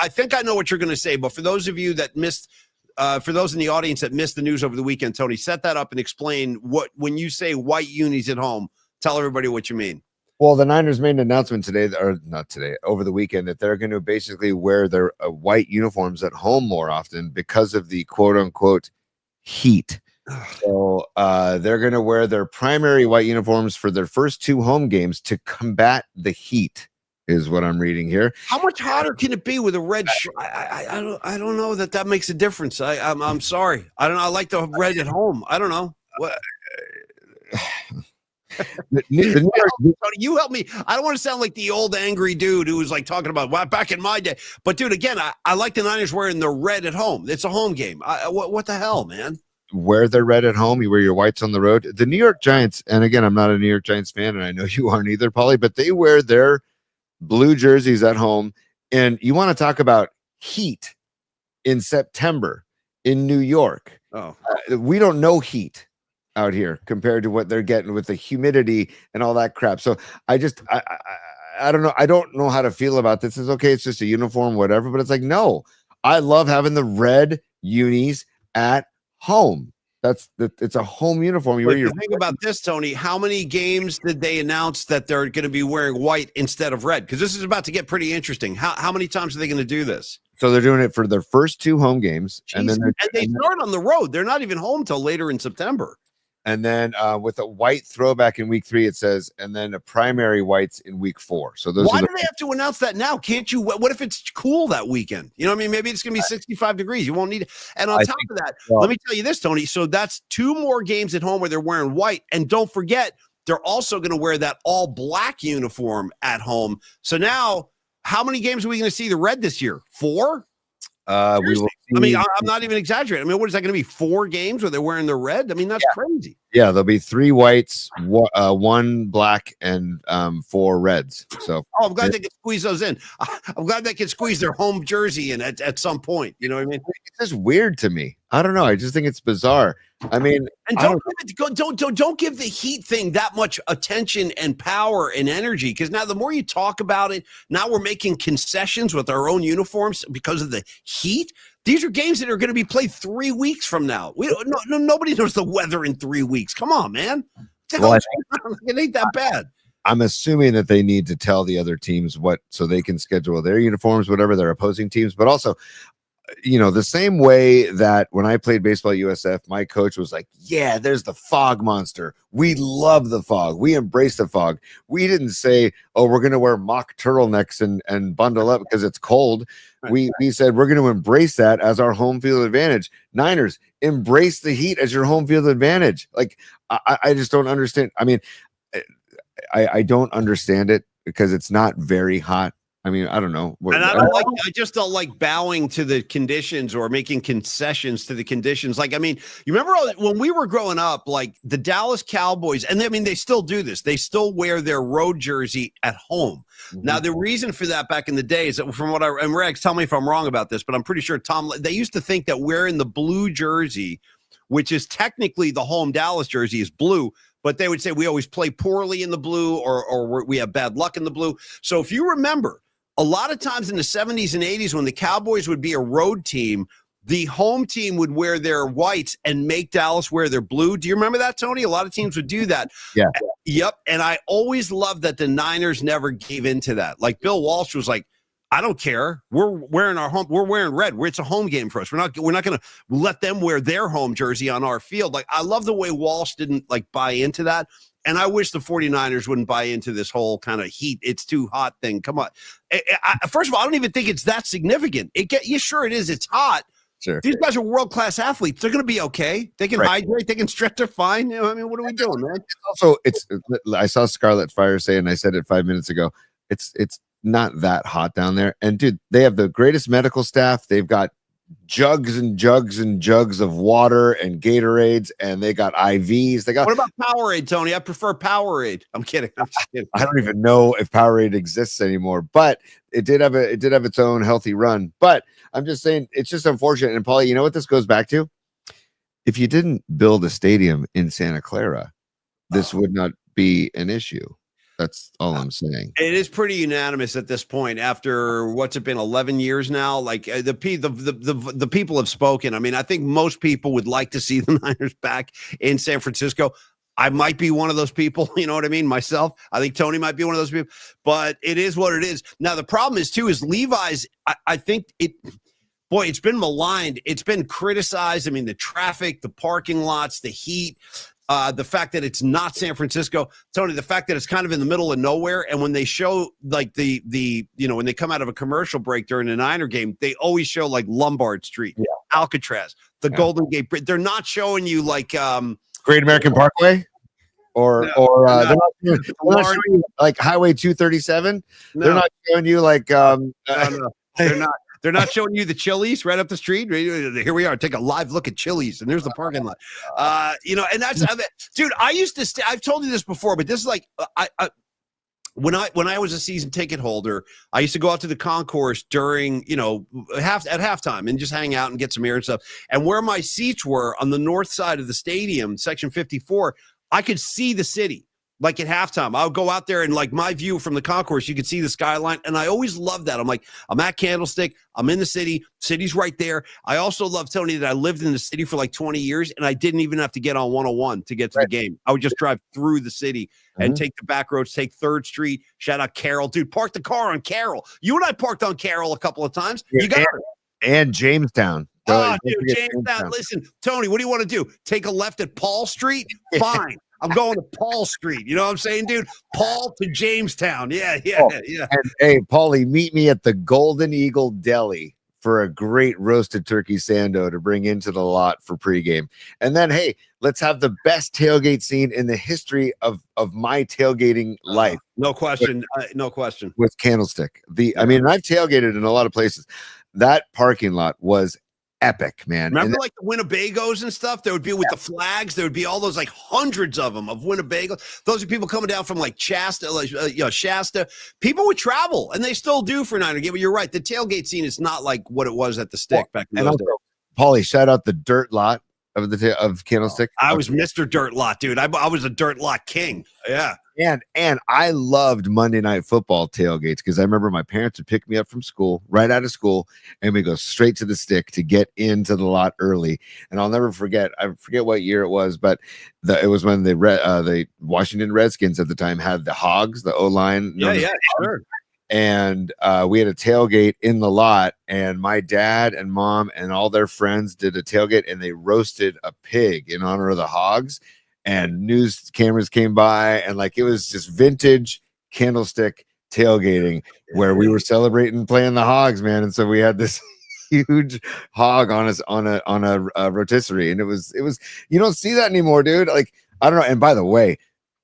think I know what you're going to say, but for those of you that missed, for those in the audience that missed the news over the weekend, Tony, set that up and explain what when you say white unis at home. Tell everybody what you mean. Well, the Niners made an announcement today, or not today, over the weekend, that they're going to basically wear their white uniforms at home more often because of the quote unquote heat. So they're going to wear their primary white uniforms for their first 2 home games to combat the heat, is what I'm reading here. How much hotter can it be with a red shirt? I don't know that makes a difference. I'm sorry. I don't know. I like the red at home. I don't know. What? Tony, you help me. I don't want to sound like the old angry dude who was like talking about back in my day. But dude, again, I like the Niners wearing the red at home. It's a home game. What the hell, man? Wear the red at home. You wear your whites on the road. The New York Giants, and again, I'm not a New York Giants fan, and I know you aren't either, Paulie, but they wear their blue jerseys at home. And you want to talk about heat in September in New York. Oh, we don't know heat out here compared to what they're getting with the humidity and all that crap. So I don't know. I don't know how to feel about this. It's okay. It's just a uniform, whatever. But it's like, no, I love having the red unis at home. It's a home uniform. You wear your think about this, Tony. How many games did they announce that they're going to be wearing white instead of red? Because this is about to get pretty interesting. How many times are they going to do this? So they're doing it for their first 2 home games, and they start on the road. They're not even home till later in September. And then with a white throwback in week 3, it says, and then a primary whites in week 4. So those. Why do they have to announce that now? Can't you? What if it's cool that weekend? You know what I mean? Maybe it's going to be 65 degrees. You won't need it. And on top of that, let me tell you this, Tony. So that's 2 more games at home where they're wearing white. And don't forget, they're also going to wear that all black uniform at home. So now, how many games are we going to see the red this year? 4? We will see. I mean, I'm not even exaggerating. I mean, what is that going to be? 4 games where they're wearing the red? I mean, that's crazy. Yeah, there'll be 3 whites, 1 black, and 4 reds. So, I'm glad they can squeeze those in. I'm glad they can squeeze their home jersey in at some point. You know what I mean? It's just weird to me. I don't know. I just think it's bizarre. I mean, and don't give the heat thing that much attention and power and energy, because now the more you talk about it, now we're making concessions with our own uniforms because of the heat. These are games that are going to be played 3 weeks from now. Nobody knows the weather in 3 weeks. Come on, man. Well, it ain't that bad. I'm assuming that they need to tell the other teams what, so they can schedule their uniforms, whatever their opposing teams, but also, the same way that when I played baseball at USF, my coach was like, yeah, there's the fog monster. We love the fog. We embrace the fog. We didn't say, oh, we're going to wear mock turtlenecks and bundle up because it's cold. We said we're going to embrace that as our home field advantage. Niners, embrace the heat as your home field advantage. Like, I just don't understand. I mean, I don't understand it because it's not very hot. I mean, I don't know. And I just don't like bowing to the conditions or making concessions to the conditions. Like, I mean, you remember when we were growing up, like the Dallas Cowboys, and I mean, they still do this. They still wear their road jersey at home. Mm-hmm. Now, the reason for that back in the day is that from what and Rex, tell me if I'm wrong about this, but I'm pretty sure they used to think that wearing the blue jersey, which is technically the home Dallas jersey, is blue. But they would say we always play poorly in the blue or we have bad luck in the blue. So if you remember, a lot of times in the 70s and 80s when the Cowboys would be a road team, the home team would wear their whites and make Dallas wear their blue. Do you remember that, Tony? A lot of teams would do that. Yeah. Yep. And I always loved that the Niners never gave into that. Like Bill Walsh was like, I don't care. We're wearing our home. We're wearing red. It's a home game for us. We're not going to let them wear their home jersey on our field. Like, I love the way Walsh didn't buy into that. And I wish the 49ers wouldn't buy into this whole kind of heat. It's too hot thing. Come on. First of all, I don't even think it's that significant. Sure it is. It's hot. Sure. These guys are world-class athletes. They're going to be okay. They can hydrate. They can stretch. They're fine. I mean, what are we doing, man? Also, I saw Scarlet Fire say, and I said it 5 minutes ago, it's not that hot down there. And dude, they have the greatest medical staff. They've got jugs and jugs and jugs of water and Gatorades, and they got IVs. They got. What about Powerade, Tony? I prefer Powerade. I'm kidding. I'm just kidding. I don't even know if Powerade exists anymore, but it did have its own healthy run. But I'm just saying, it's just unfortunate. And Paulie, you know what this goes back to? If you didn't build a stadium in Santa Clara, this would not be an issue. That's all I'm saying. It is pretty unanimous at this point. After what's it been, 11 years now? Like the people have spoken. I mean, I think most people would like to see the Niners back in San Francisco. I might be one of those people. You know what I mean? Myself. I think Tony might be one of those people. But it is what it is. Now the problem is too is Levi's. I think it. Boy, it's been maligned. It's been criticized. I mean, the traffic, the parking lots, the heat. The fact that it's not San Francisco, Tony, the fact that it's kind of in the middle of nowhere. And when they show like when they come out of a commercial break during a Niner game, they always show like Lombard Street, Alcatraz, the Golden Gate Bridge. They're not showing you like Great American Parkway or they're not showing you like Highway 237. No. They're not showing you like no. They're not. They're not showing you the Chili's right up the street. Here we are. Take a live look at Chili's, and there's the parking lot. And that's, dude. I used to stay. I've told you this before, but this is like when I was a season ticket holder, I used to go out to the concourse during at halftime and just hang out and get some air and stuff. And where my seats were on the north side of the stadium, section 54, I could see the city. Like at halftime, I'll go out there and like my view from the concourse, you could see the skyline. And I always loved that. I'm like, I'm at Candlestick. I'm in the city. City's right there. I also love, Tony, that I lived in the city for like 20 years and I didn't even have to get on 101 to get to the game. I would just drive through the city and take the back roads, take 3rd Street. Shout out Carroll. Dude, park the car on Carroll. You and I parked on Carroll a couple of times. You got it. And Jamestown. Oh, dude, Jamestown. Listen, Tony, what do you want to do? Take a left at Paul Street? Fine. I'm going to Paul Street. You know what I'm saying, dude? Paul to Jamestown. Yeah. And hey, Paulie, meet me at the Golden Eagle Deli for a great roasted turkey sando to bring into the lot for pregame. And then, hey, let's have the best tailgate scene in the history of my tailgating life. No question. No question. With Candlestick. I've tailgated in a lot of places. That parking lot was epic, man. Remember like the Winnebagos and stuff? There would be with the flags. There would be all those like hundreds of them of Winnebagos. Those are people coming down from like Shasta, Shasta. People would travel, and they still do for Niner game. But you're right. The tailgate scene is not like what it was at the Stick back in those days. Paulie, shout out the dirt lot of Candlestick. I was Mr. Dirt Lot, dude. I was a dirt lot king. Yeah. And I loved Monday Night Football tailgates because I remember my parents would pick me up from school, right out of school, and we go straight to the Stick to get into the lot early. And I'll never forget. I forget what year it was, but it was when the Washington Redskins at the time had the Hogs, the O-line. Yeah, sure. And we had a tailgate in the lot, and my dad and mom and all their friends did a tailgate, and they roasted a pig in honor of the Hogs. And news cameras came by, and like it was just vintage Candlestick tailgating where we were celebrating playing the Hogs, man. And so we had this huge hog on us on a rotisserie, and it was you don't see that anymore, dude. Like I don't know. And by the way,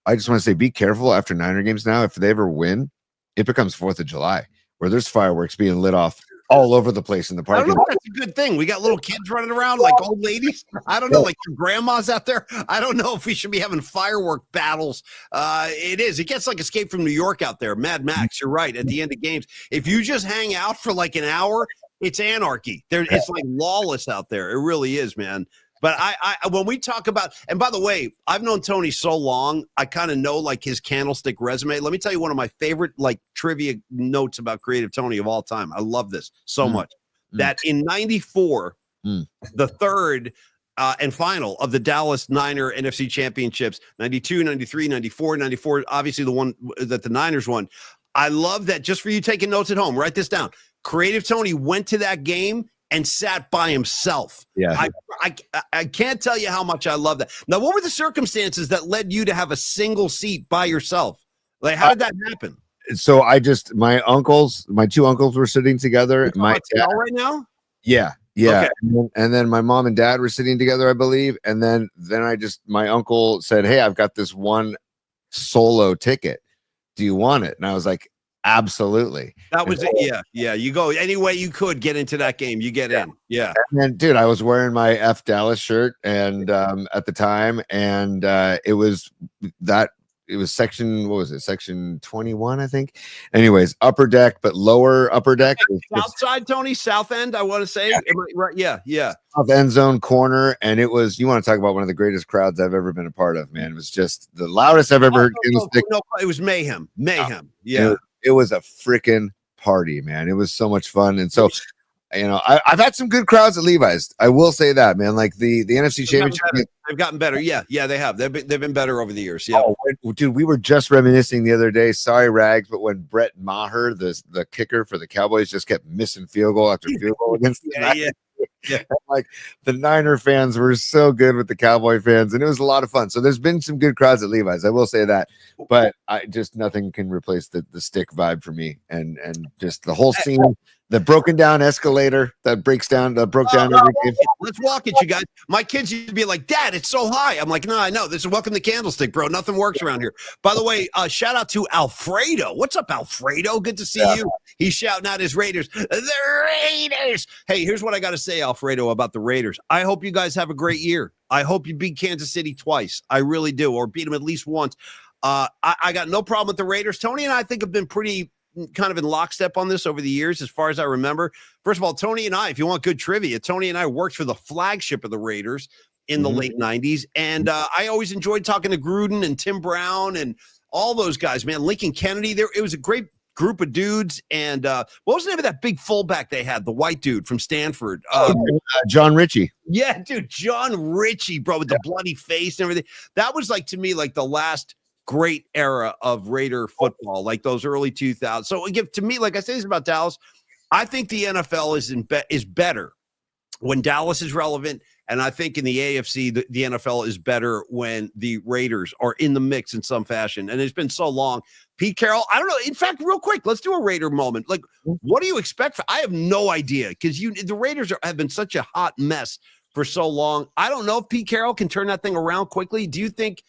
I just want to say, be careful after Niner games now. If they ever win, it becomes 4th of July where there's fireworks being lit off all over the place in the park. I don't know if that's a good thing. We got little kids running around like old ladies. I don't know, like your grandma's out there. I don't know if we should be having firework battles. It gets like Escape from New York out there. Mad Max, you're right. At the end of games, if you just hang out for like an hour, it's anarchy. It's like lawless out there. It really is, man. But I when we talk about, and by the way, I've known Tony so long, I kind of know like his Candlestick resume. Let me tell you one of my favorite like trivia notes about Creative Tony of all time. I love this so much. That in 94, the third and final of the Dallas Niner NFC championships, 92, 93, 94, obviously the one that the Niners won. I love that. Just for you taking notes at home, write this down. Creative Tony went to that game and sat by himself. Yeah. I can't tell you how much I love that. Now, what were the circumstances that led you to have a single seat by yourself? Like, how did that happen? So my two uncles were sitting together. My dad right now? Yeah. Okay. And then my mom and dad were sitting together, I believe. And then my uncle said, "Hey, I've got this one solo ticket. Do you want it?" And I was like, Absolutely. That was it. Yeah, yeah. You go any way you could get into that game. You get in. Yeah. And dude, I was wearing my F Dallas shirt and at the time, and it was section, what was it? Section 21, I think. Anyways, upper deck, but lower upper deck. South side, Tony, south end, I want to say. Yeah. Am I right? Yeah, yeah. South end zone corner, and it was, you want to talk about one of the greatest crowds I've ever been a part of, man. It was just the loudest I've ever heard. No, it was mayhem. Mayhem. Yeah. It was a freaking party, man. It was so much fun. And so, you know, I've had some good crowds at Levi's. I will say that, man. Like the NFC Championship, they've gotten better. Yeah, yeah, they have. They've been better over the years. Yeah, dude, we were just reminiscing the other day. Sorry, Rags, but when Brett Maher, the kicker for the Cowboys, just kept missing field goal after field goal against the Niners. Yeah. Like the Niner fans were so good with the Cowboy fans, and it was a lot of fun. So there's been some good crowds at Levi's, I will say that, but nothing can replace the stick vibe for me, and just the whole scene. The broken down escalator that broke down every game. Let's walk it, you guys. My kids used to be like, Dad, it's so high. I'm like, no, I know. This is Welcome to Candlestick, bro. Nothing works around here. By the way, shout out to Alfredo. What's up, Alfredo? Good to see you. He's shouting out his Raiders. The Raiders. Hey, here's what I got to say, Alfredo, about the Raiders. I hope you guys have a great year. I hope you beat Kansas City twice. I really do, or beat them at least once. I got no problem with the Raiders. Tony and I think have been pretty kind of in lockstep on this over the years, as far as I remember. First of all, Tony and I, if you want good trivia, Tony and I worked for the flagship of the Raiders in the late 90s. And I always enjoyed talking to Gruden and Tim Brown and all those guys, man. Lincoln Kennedy, it was a great group of dudes. And what was the name of that big fullback they had, the white dude from Stanford? John Ritchie. Yeah, dude, John Ritchie, bro, with the bloody face and everything. That was like, to me, like the last great era of Raider football, like those early 2000s. So again, to me, like I say this about Dallas, I think the NFL is better when Dallas is relevant, and I think in the AFC, the NFL is better when the Raiders are in the mix in some fashion. And it's been so long. Pete Carroll, I don't know. In fact, real quick, let's do a Raider moment. Like, what do you expect? I have no idea, because the Raiders have been such a hot mess for so long. I don't know if Pete Carroll can turn that thing around quickly. Do you think?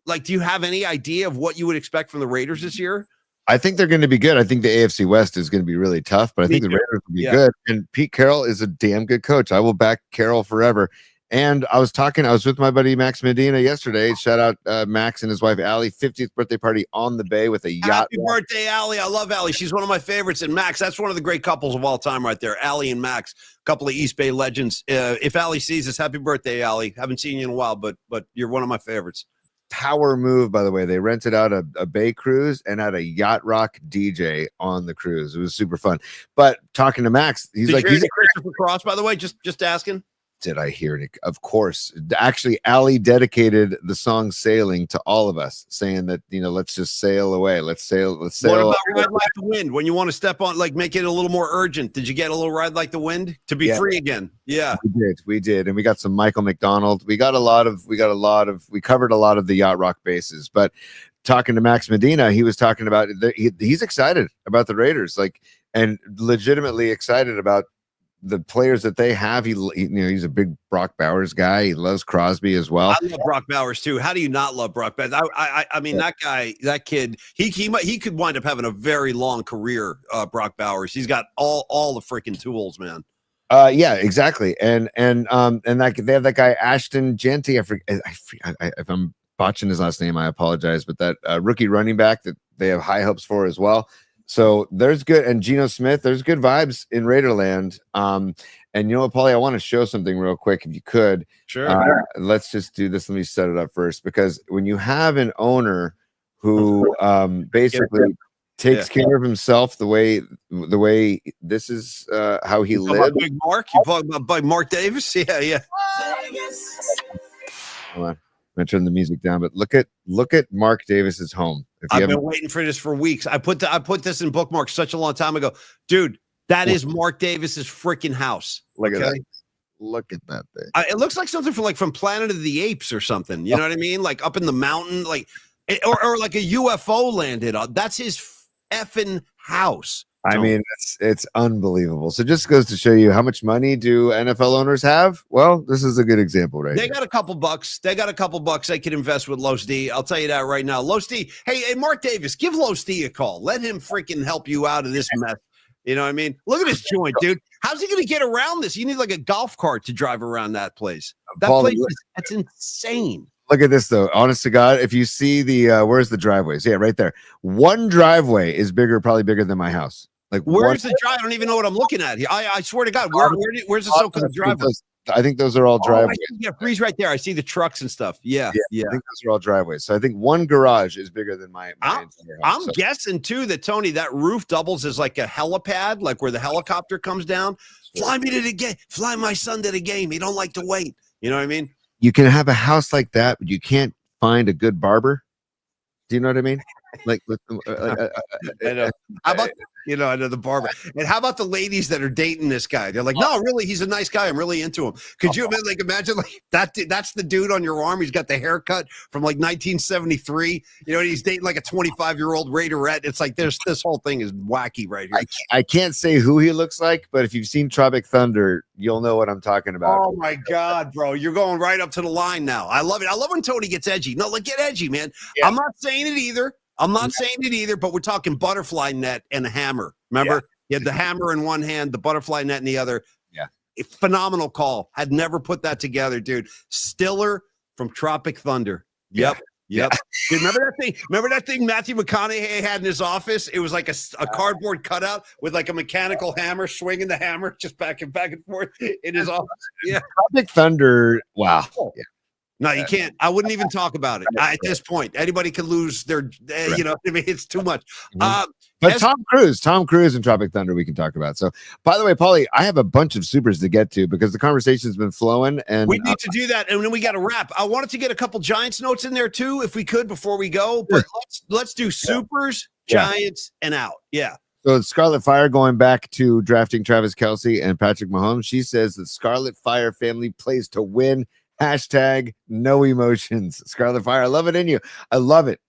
Like, do you have any idea of what you would expect from the Raiders this year? I think they're going to be good. I think the AFC West is going to be really tough, but I think the Raiders will be good. And Pete Carroll is a damn good coach. I will back Carroll forever. And I was with my buddy Max Medina yesterday. Shout out Max and his wife, Allie, 50th birthday party on the bay with a yacht. Happy birthday, Allie. I love Allie. She's one of my favorites. And Max, that's one of the great couples of all time right there. Allie and Max, a couple of East Bay legends. If Allie sees us, happy birthday, Allie. Haven't seen you in a while, but you're one of my favorites. Power move, by the way. They rented out a bay cruise and had a yacht rock DJ on the cruise. It was super fun. But talking to Max, he's like, he's Christopher Cross, by the way, just asking. Did I hear it? Of course. Actually, Allie dedicated the song Sailing to all of us, saying that, let's just sail away. Let's sail. What about Ride Like the Wind? When you want to step on, like, make it a little more urgent. Did you get a little Ride Like the Wind to be free again? Yeah. We did. And we got some Michael McDonald. We covered a lot of the yacht rock bases. But talking to Max Medina, he was talking about he's excited about the Raiders, like, and legitimately excited about the players that they have. He's a big Brock Bowers guy. He loves Crosby as well. I love Brock Bowers too. How do you not love Brock Bowers? I mean, that guy, that kid, he could wind up having a very long career. Brock Bowers. He's got all the freaking tools, man. Yeah, exactly. And that they have that guy Ashton Genty. If I'm botching his last name, I apologize. But that rookie running back that they have high hopes for as well. So there's good, and Geno Smith, there's good vibes in Raiderland. And you know what, Paulie, I want to show something real quick, if you could. Sure. Let's just do this. Let me set it up first, because when you have an owner who basically takes care of himself the way this is how he lives. Big Mark, you talking about Mark Davis? Yeah. Hold on. I'm gonna turn the music down, but look at Mark Davis's home. I've been waiting for this for weeks. I put this in bookmarks such a long time ago, dude. That is Mark Davis's freaking house. Look at that. Look at that thing. It looks like something from Planet of the Apes or something. You know what I mean? Like up in the mountain, like or like a UFO landed on. That's his effing house. I mean, it's unbelievable. So just goes to show you how much money do NFL owners have. Well, this is a good example, right? They got a couple bucks. They could invest with Los D. I'll tell you that right now. Los D. Hey, Mark Davis, give Los D a call. Let him freaking help you out of this mess. You know what I mean? Look at this joint, dude. How's he going to get around this? You need like a golf cart to drive around that place. That's insane. Look at this, though. Honest to God, if you see the where's the driveways? Yeah, right there. One driveway is probably bigger than my house. Like, where's the drive? I don't even know what I'm looking at here. I swear to God, where's the so-called driveway? I think those are all driveways. Yeah, Breeze right there. I see the trucks and stuff. Yeah. I think those are all driveways. So I think one garage is bigger than my entire house. I'm guessing too that Tony, that roof doubles as like a helipad, like where the helicopter comes down. Fly me to the game. Fly my son to the game. He don't like to wait. You know what I mean? You can have a house like that, but you can't find a good barber. Do you know what I mean? Like, I know. How about I know the barber. And how about the ladies that are dating this guy? They're like, no, really, he's a nice guy. I'm really into him. Could you imagine like that's the dude on your arm? He's got the haircut from like 1973. You know, and he's dating like a 25-year-old Raiderette. It's like this whole thing is wacky right here. I can't say who he looks like, but if you've seen Tropic Thunder, you'll know what I'm talking about. Oh my God, bro. You're going right up to the line now. I love it. I love when Tony gets edgy. No, like get edgy, man. Yeah. I'm not saying it either, but we're talking butterfly net and a hammer. Remember? You had the hammer in one hand, the butterfly net in the other. Yeah. A phenomenal call. Had never put that together, dude. Stiller from Tropic Thunder. Yep. Dude, remember that thing Matthew McConaughey had in his office? It was like a cardboard cutout with like a mechanical hammer, swinging the hammer just back and forth in his office. Yeah. Tropic Thunder. Wow. Yeah. No, you can't. I wouldn't even talk about it at this point. Anybody can lose their, you know, I mean, it's too much. But Tom Cruise and Tropic Thunder, we can talk about. So, by the way, Paulie, I have a bunch of supers to get to because the conversation's been flowing, and we need to do that. And then we got to wrap. I wanted to get a couple Giants notes in there too, if we could, before we go. But let's do supers, Giants, and out. Yeah. So Scarlet Fire going back to drafting Travis Kelce and Patrick Mahomes. She says the Scarlet Fire family plays to win. Hashtag no emotions. Scarlet Fire. I love it in you. I love it.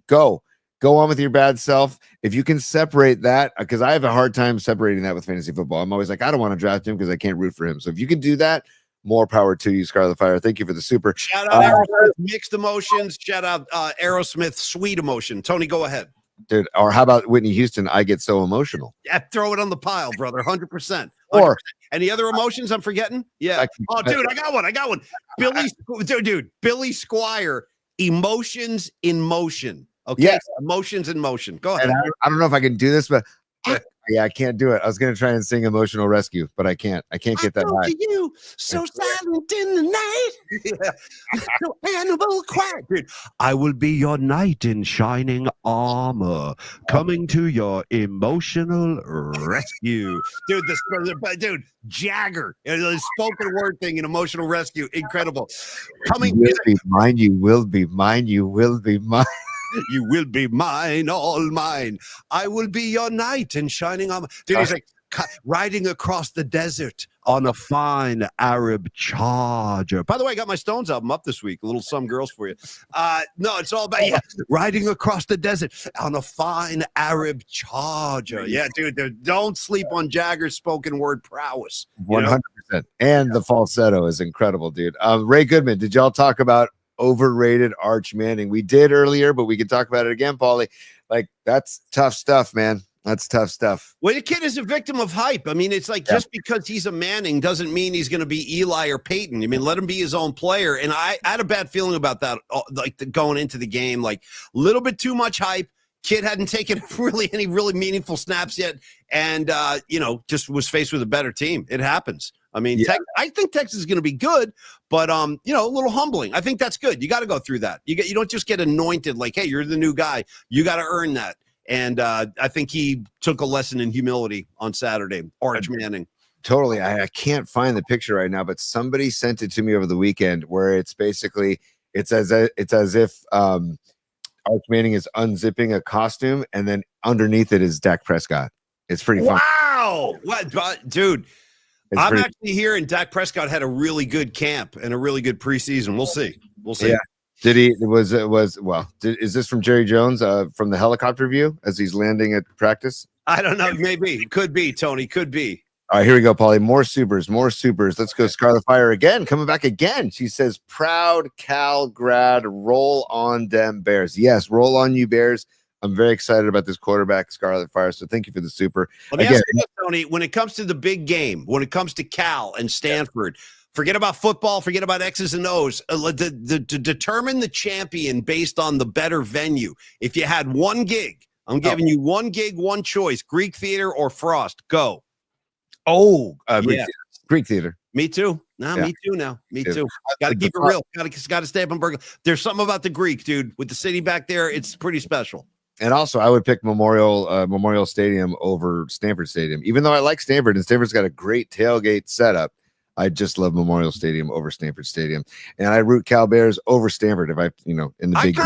Go on with your bad self. If you can separate that, because I have a hard time separating that with fantasy football. I'm always like, I don't want to draft him because I can't root for him. So if you can do that, more power to you, Scarlet Fire. Thank you for the super. Shout out Aerosmith, mixed emotions. Shout out Aerosmith, sweet emotion. Tony, go ahead. Dude, or how about Whitney Houston? I get so emotional. Yeah, throw it on the pile, brother. 100%. Or any other emotions I'm forgetting? Yeah. Oh, dude, I got one. Billy Squire, emotions in motion. Okay. Yes. Emotions in motion. Go ahead. And I don't know if I can do this, but I can't do it. I was going to try and sing Emotional Rescue, but I can't get that high. You so silent in the night. So animal quiet. Dude, I will be your knight in shining armor, coming to your emotional rescue. Dude, Jagger. The spoken word thing in emotional rescue. Incredible. You will be mine. You will be mine. You will be mine. You will be mine, all mine. I will be your knight in shining armor. Dude, he's like riding across the desert on a fine Arab charger. By the way, I got my Stones album up this week. A little Some Girls for you. No, it's all about riding across the desert on a fine Arab charger. Yeah, dude, don't sleep on Jagger's spoken word prowess. 100%. And the falsetto is incredible, dude. Ray Goodman, did y'all talk about overrated Arch Manning? We did earlier, but we can talk about it again, Paulie. Like, that's tough stuff, man. That's tough stuff. Well, the kid is a victim of hype. I mean, it's like just because he's a Manning doesn't mean he's going to be Eli or Peyton. I mean, let him be his own player. And I had a bad feeling about that, like going into the game, like a little bit too much hype. Kid hadn't taken any really meaningful snaps yet, and just was faced with a better team. It happens. I mean, I think Texas is going to be good, but a little humbling. I think that's good. You got to go through that. You don't just get anointed like, hey, you're the new guy. You got to earn that. And I think he took a lesson in humility on Saturday. Arch Manning. Totally. I can't find the picture right now, but somebody sent it to me over the weekend where it's basically it's as if Arch Manning is unzipping a costume, and then underneath it is Dak Prescott. It's pretty fun. Wow. What, dude? I'm actually hearing Dak Prescott had a really good camp and a really good preseason. We'll see. Yeah. Did he? Is this from Jerry Jones from the helicopter view as he's landing at practice? I don't know. Maybe. Could be, Tony. Could be. All right, here we go, Paulie. More supers. Let's go Scarlet Fire again. Coming back again. She says, proud Cal grad, roll on them Bears. Yes, roll on you Bears. I'm very excited about this quarterback, Scarlet Fire. So thank you for the super. Let me ask you this, Tony. When it comes to the big game, when it comes to Cal and Stanford, forget about football, forget about X's and O's. To determine the champion based on the better venue. If you had one gig, I'm giving you one gig, one choice, Greek Theater or Frost. Go. Greek Theater. Me too. Me too now. Me too. Got to keep it real. Got to stay up in Berkeley. There's something about the Greek, dude. With the city back there, it's pretty special. And also, I would pick Memorial Stadium over Stanford Stadium. Even though I like Stanford, and Stanford's got a great tailgate setup, I just love Memorial Stadium over Stanford Stadium. And I root Cal Bears over Stanford if in the big game.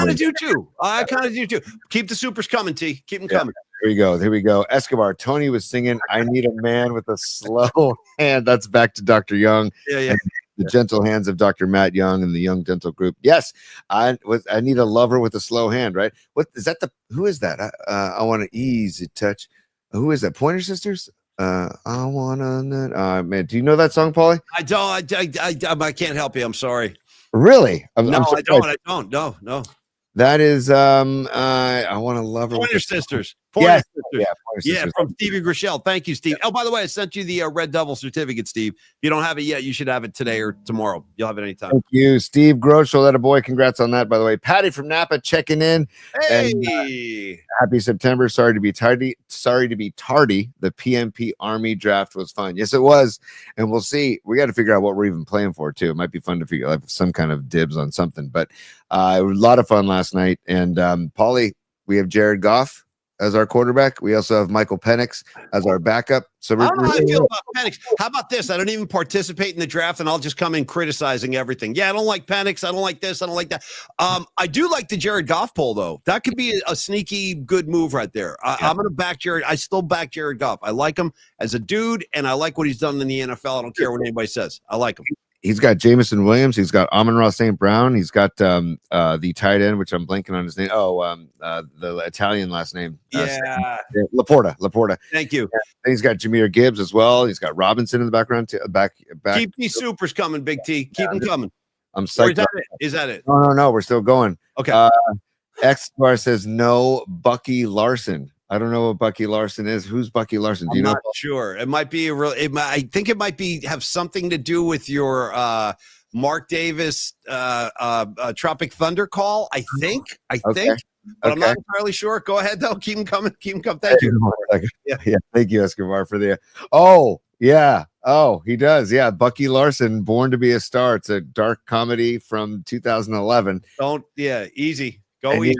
I kind of do too. Keep the supers coming, T. Keep them coming. Here we go. Escobar. Tony was singing, I need a man with a slow hand. That's back to Dr. Young. Yeah. The gentle hands of Dr. Matt Young and the Young Dental Group. Yes, I need a lover with a slow hand, right? What is that? Who is that? I want an easy touch. Who is that? Pointer Sisters? I want to man. Do you know that song, Paulie? I don't. I can't help you. I'm sorry. Really? I don't. No. That is I want to love her. Pointer Sisters. Pointer Sisters. From Stevie Grishel. Thank you, Steve. Oh, by the way, I sent you the Red Devil certificate, Steve. If you don't have it yet, you should have it today or tomorrow. You'll have it anytime. Thank you, Steve Groschel. That a boy. Congrats on that, by the way. Patty from Napa checking in. Hey, and, happy September. Sorry to be tardy. The PMP Army draft was fun. Yes, it was. And we'll see. We got to figure out what we're even playing for too. It might be fun to figure out some kind of dibs on something. But it was a lot of fun last night. And Paulie, we have Jared Goff as our quarterback. We also have Michael Penix as our backup. So I don't know how I feel about Penix. How about this? I don't even participate in the draft, and I'll just come in criticizing everything. Yeah, I don't like Penix. I don't like this. I don't like that. I do like the Jared Goff poll, though. That could be a sneaky good move right there. I'm going to back Jared. I still back Jared Goff. I like him as a dude, and I like what he's done in the NFL. I don't care what anybody says. I like him. He's got Jameson Williams. He's got Amon-Ra St. Brown. He's got the tight end, which I'm blanking on his name. The Italian last name. Laporta. Thank you. And he's got Jahmyr Gibbs as well. He's got Robinson in the background. Back. Keep these supers coming, Big T. Keep them coming. I'm psyched. Is that it? No. We're still going. Okay. X-Bar says no Bucky Larson. I don't know what Bucky Larson is. Who's Bucky Larson? Do you know? Not sure. It might be I think it might have something to do with your Mark Davis Tropic Thunder call. I think. But I'm not entirely sure. Go ahead though. Keep them coming. Thank you. Yeah. Thank you, Escobar, for the. Oh yeah. Oh, he does. Yeah. Bucky Larson, Born to be a Star. It's a dark comedy from 2011. Easy. Go easy.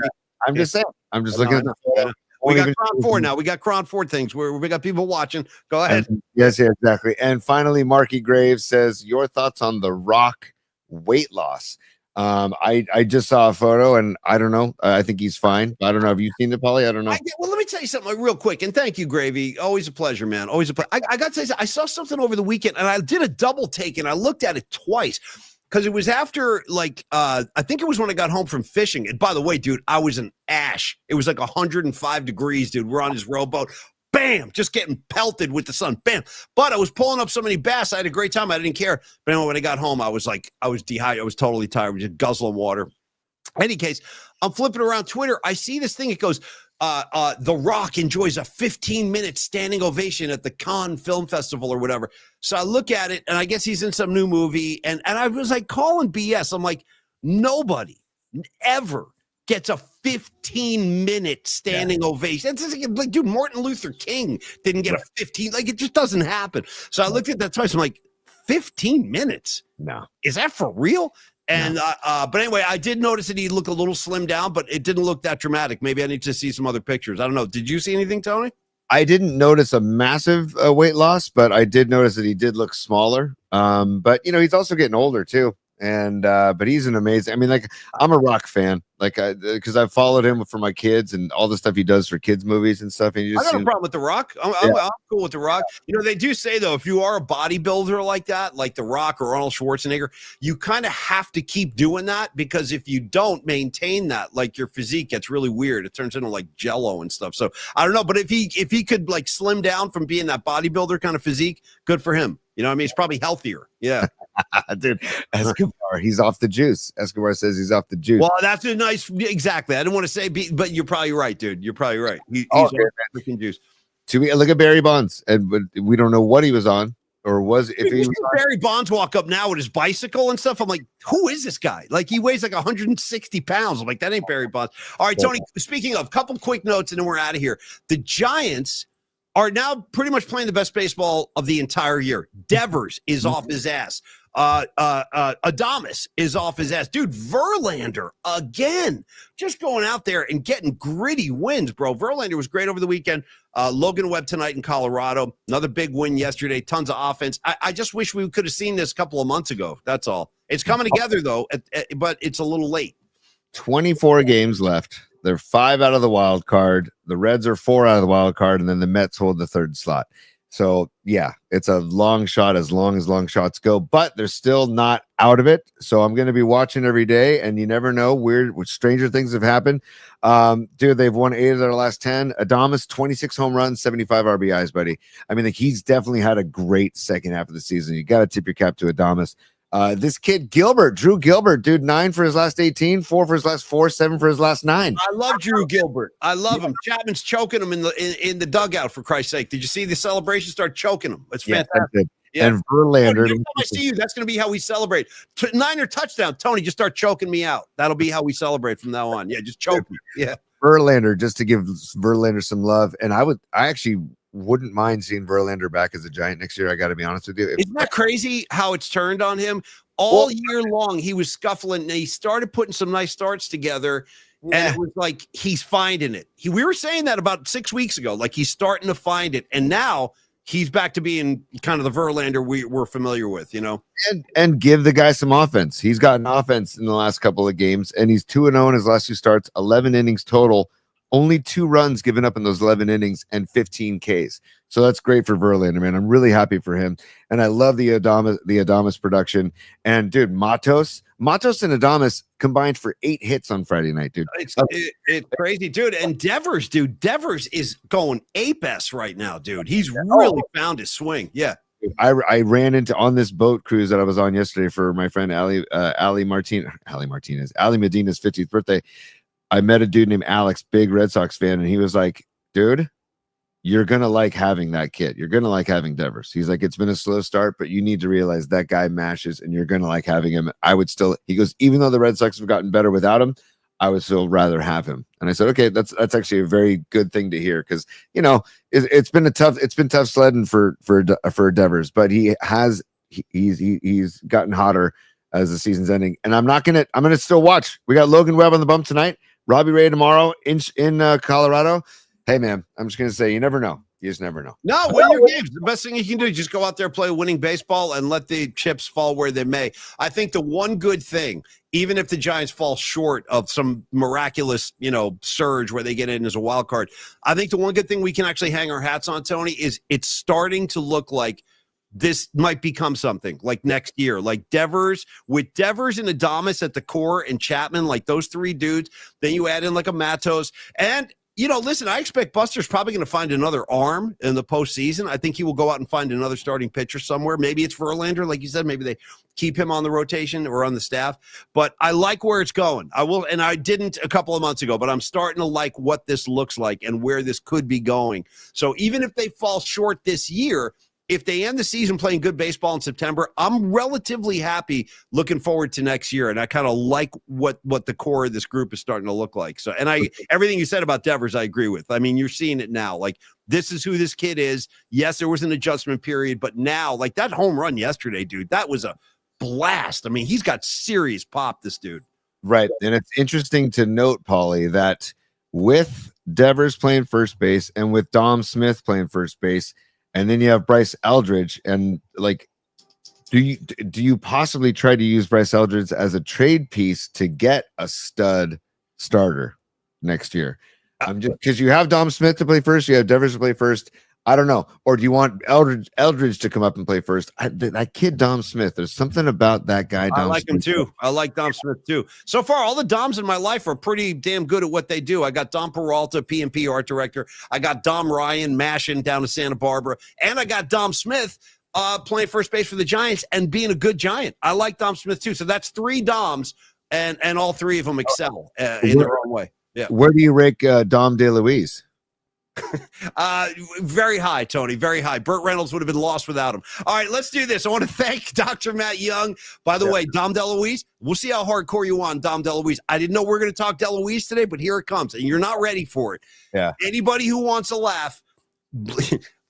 I'm just saying. I'm just looking at the photo. We got KRON 4 now. We got KRON 4 things. We got people watching. Go ahead. Yes, exactly. And finally, Marky Graves says, your thoughts on The Rock weight loss. I just saw a photo, and I don't know. I think he's fine. I don't know. Have you seen it, Paulie? I don't know. Well, let me tell you something real quick. And thank you, Gravy. Always a pleasure, man. Always a pleasure. I got to say, I saw something over the weekend, and I did a double take, and I looked at it twice. Because it was after, I think it was when I got home from fishing. And by the way, dude, I was in ash. It was like 105 degrees, dude. We're on his rowboat. Bam! Just getting pelted with the sun. Bam! But I was pulling up so many bass. I had a great time. I didn't care. But anyway, when I got home, I was dehydrated. I was totally tired. I was just guzzling water. In any case, I'm flipping around Twitter. I see this thing. It goes, The Rock enjoys a 15-minute standing ovation at the Cannes Film Festival or whatever. So I look at it, and I guess he's in some new movie. And I was like calling BS. I'm like, nobody ever gets a 15-minute standing ovation. It's like, dude, Martin Luther King didn't get a 15. Like, it just doesn't happen. So I looked at that twice. I'm like, 15 minutes? No. Is that for real? And but anyway, I did notice that he looked a little slimmed down, but it didn't look that dramatic. Maybe I need to see some other pictures. I don't know. Did you see anything, Tony? I didn't notice a massive weight loss, but I did notice that he did look smaller. But he's also getting older too. And but he's an amazing. I mean, like I'm a Rock fan, like because I've followed him for my kids and all the stuff he does for kids movies and stuff. And he I just got a problem with The Rock. I'm cool with The Rock. You know, they do say, though, if you are a bodybuilder like that, like The Rock or Arnold Schwarzenegger, you kind of have to keep doing that, because if you don't maintain that, like, your physique gets really weird. It turns into like Jello and stuff. So I don't know. But if he could like slim down from being that bodybuilder kind of physique, good for him. You know what I mean? He's probably healthier. Yeah. Dude, Escobar, he's off the juice. Escobar says he's off the juice. Well, that's a nice, exactly. I didn't want to say, but you're probably right, dude. You're probably right. He's okay, on freaking juice. Look at Barry Bonds, and we don't know what he was on or was. If he was on. Barry Bonds walk up now with his bicycle and stuff, I'm like, who is this guy? Like, he weighs like 160 pounds. I'm like, that ain't Barry Bonds. All right, Tony, speaking of, couple quick notes and then we're out of here. The Giants are now pretty much playing the best baseball of the entire year. Devers is off his ass. Adames is off his ass. Dude, Verlander, again, just going out there and getting gritty wins, bro. Verlander was great over the weekend. Logan Webb tonight in Colorado. Another big win yesterday. Tons of offense. I just wish we could have seen this a couple of months ago. That's all. It's coming together, though, but it's a little late. 24 games left. They're 5 out of the wild card. The Reds are 4 out of the wild card, and then the Mets hold the third slot. So, yeah, it's a long shot as long as long shots go, but they're still not out of it. So I'm going to be watching every day, and you never know. Stranger things have happened. Dude, they've won 8 of their last 10. Adames, 26 home runs, 75 RBIs, buddy. I mean, like, he's definitely had a great second half of the season. You got to tip your cap to Adames. This kid Drew Gilbert, dude, 9 for his last 18, 4 for his last 4, 7 for his last 9. I love Drew Gilbert. I love him. Chapman's choking him in the dugout, for Christ's sake. Did you see the celebration start choking him? It's fantastic. Yeah. And Verlander. Next time I see you, that's going to be how we celebrate. Niner touchdown, Tony. Just start choking me out. That'll be how we celebrate from now on. Yeah, just choke me. Yeah. Verlander, just to give Verlander some love, and I actually wouldn't mind seeing Verlander back as a Giant next year. I got to be honest with you. Isn't that crazy how it's turned on him? All year long, he was scuffling, and he started putting some nice starts together, and it was like he's finding it. We were saying that about 6 weeks ago, like he's starting to find it, and now he's back to being kind of the Verlander we're familiar with, you know? And give the guy some offense. He's gotten offense in the last couple of games, and he's 2-0 in his last 2 starts, 11 innings total. Only 2 runs given up in those 11 innings and 15 Ks. So that's great for Verlander, man. I'm really happy for him. And I love the Adames production. And, dude, Matos and Adames combined for 8 hits on Friday night, dude. It's crazy, dude. And Devers is going ape-ass right now, dude. He's really found his swing. Yeah. I ran into on this boat cruise that I was on yesterday for my friend Ali Medina's 50th birthday. I met a dude named Alex, big Red Sox fan, and he was like, dude, you're going to like having that kid. You're going to like having Devers. He's like, it's been a slow start, but you need to realize that guy mashes, and you're going to like having him. He goes, even though the Red Sox have gotten better without him, I would still rather have him. And I said, okay, that's actually a very good thing to hear, because, you know, it's been tough sledding for Devers, but he's gotten hotter as the season's ending. And I'm going to still watch. We got Logan Webb on the bump tonight. Robbie Ray tomorrow in Colorado. Hey, man, I'm just going to say, you never know. You just never know. No, win your games. The best thing you can do is just go out there, play winning baseball, and let the chips fall where they may. I think the one good thing, even if the Giants fall short of some miraculous, surge where they get in as a wild card, I think the one good thing we can actually hang our hats on, Tony, is it's starting to look like this might become something like next year, like Devers and Adames at the core and Chapman, like those 3 dudes. Then you add in like a Matos. And, listen, I expect Buster's probably going to find another arm in the postseason. I think he will go out and find another starting pitcher somewhere. Maybe it's Verlander, like you said. Maybe they keep him on the rotation or on the staff. But I like where it's going. I didn't a couple of months ago, but I'm starting to like what this looks like and where this could be going. So even if they fall short this year, if they end the season playing good baseball in September, I'm relatively happy looking forward to next year. And I kind of like what the core of this group is starting to look like. So, and everything you said about Devers, I agree with. I mean, you're seeing it now. Like, this is who this kid is. Yes, there was an adjustment period, but now, like that home run yesterday, dude, that was a blast. I mean, he's got serious pop, this dude. Right. And it's interesting to note, Paulie, that with Devers playing first base and with Dom Smith playing first base, and then you have Bryce Eldridge, and like Do you possibly try to use Bryce Eldridge as a trade piece to get a stud starter next year? I'm just because you have Dom Smith to play first, you have Devers to play first. I don't know. Or do you want Eldridge to come up and play first? That kid Dom Smith, there's something about that guy. I like him too. I like Dom Smith too. So far, all the Doms in my life are pretty damn good at what they do. I got Dom Peralta, P&P art director. I got Dom Ryan mashing down to Santa Barbara, and I got Dom Smith playing first base for the Giants and being a good Giant. I like Dom Smith too. So that's 3 Doms, and all 3 of them excel in their own way. Yeah. Where do you rank Dom DeLuise? Very high, Tony. Very high. Burt Reynolds would have been lost without him. All right, let's do this. I want to thank Dr. Matt Young. By the way, Dom DeLuise, we'll see how hardcore you want Dom DeLuise. I didn't know we were going to talk DeLuise today, but here it comes, and you're not ready for it. Yeah. Anybody who wants a laugh,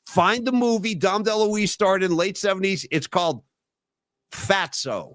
find the movie Dom DeLuise starred in late 70s. It's called Fatso.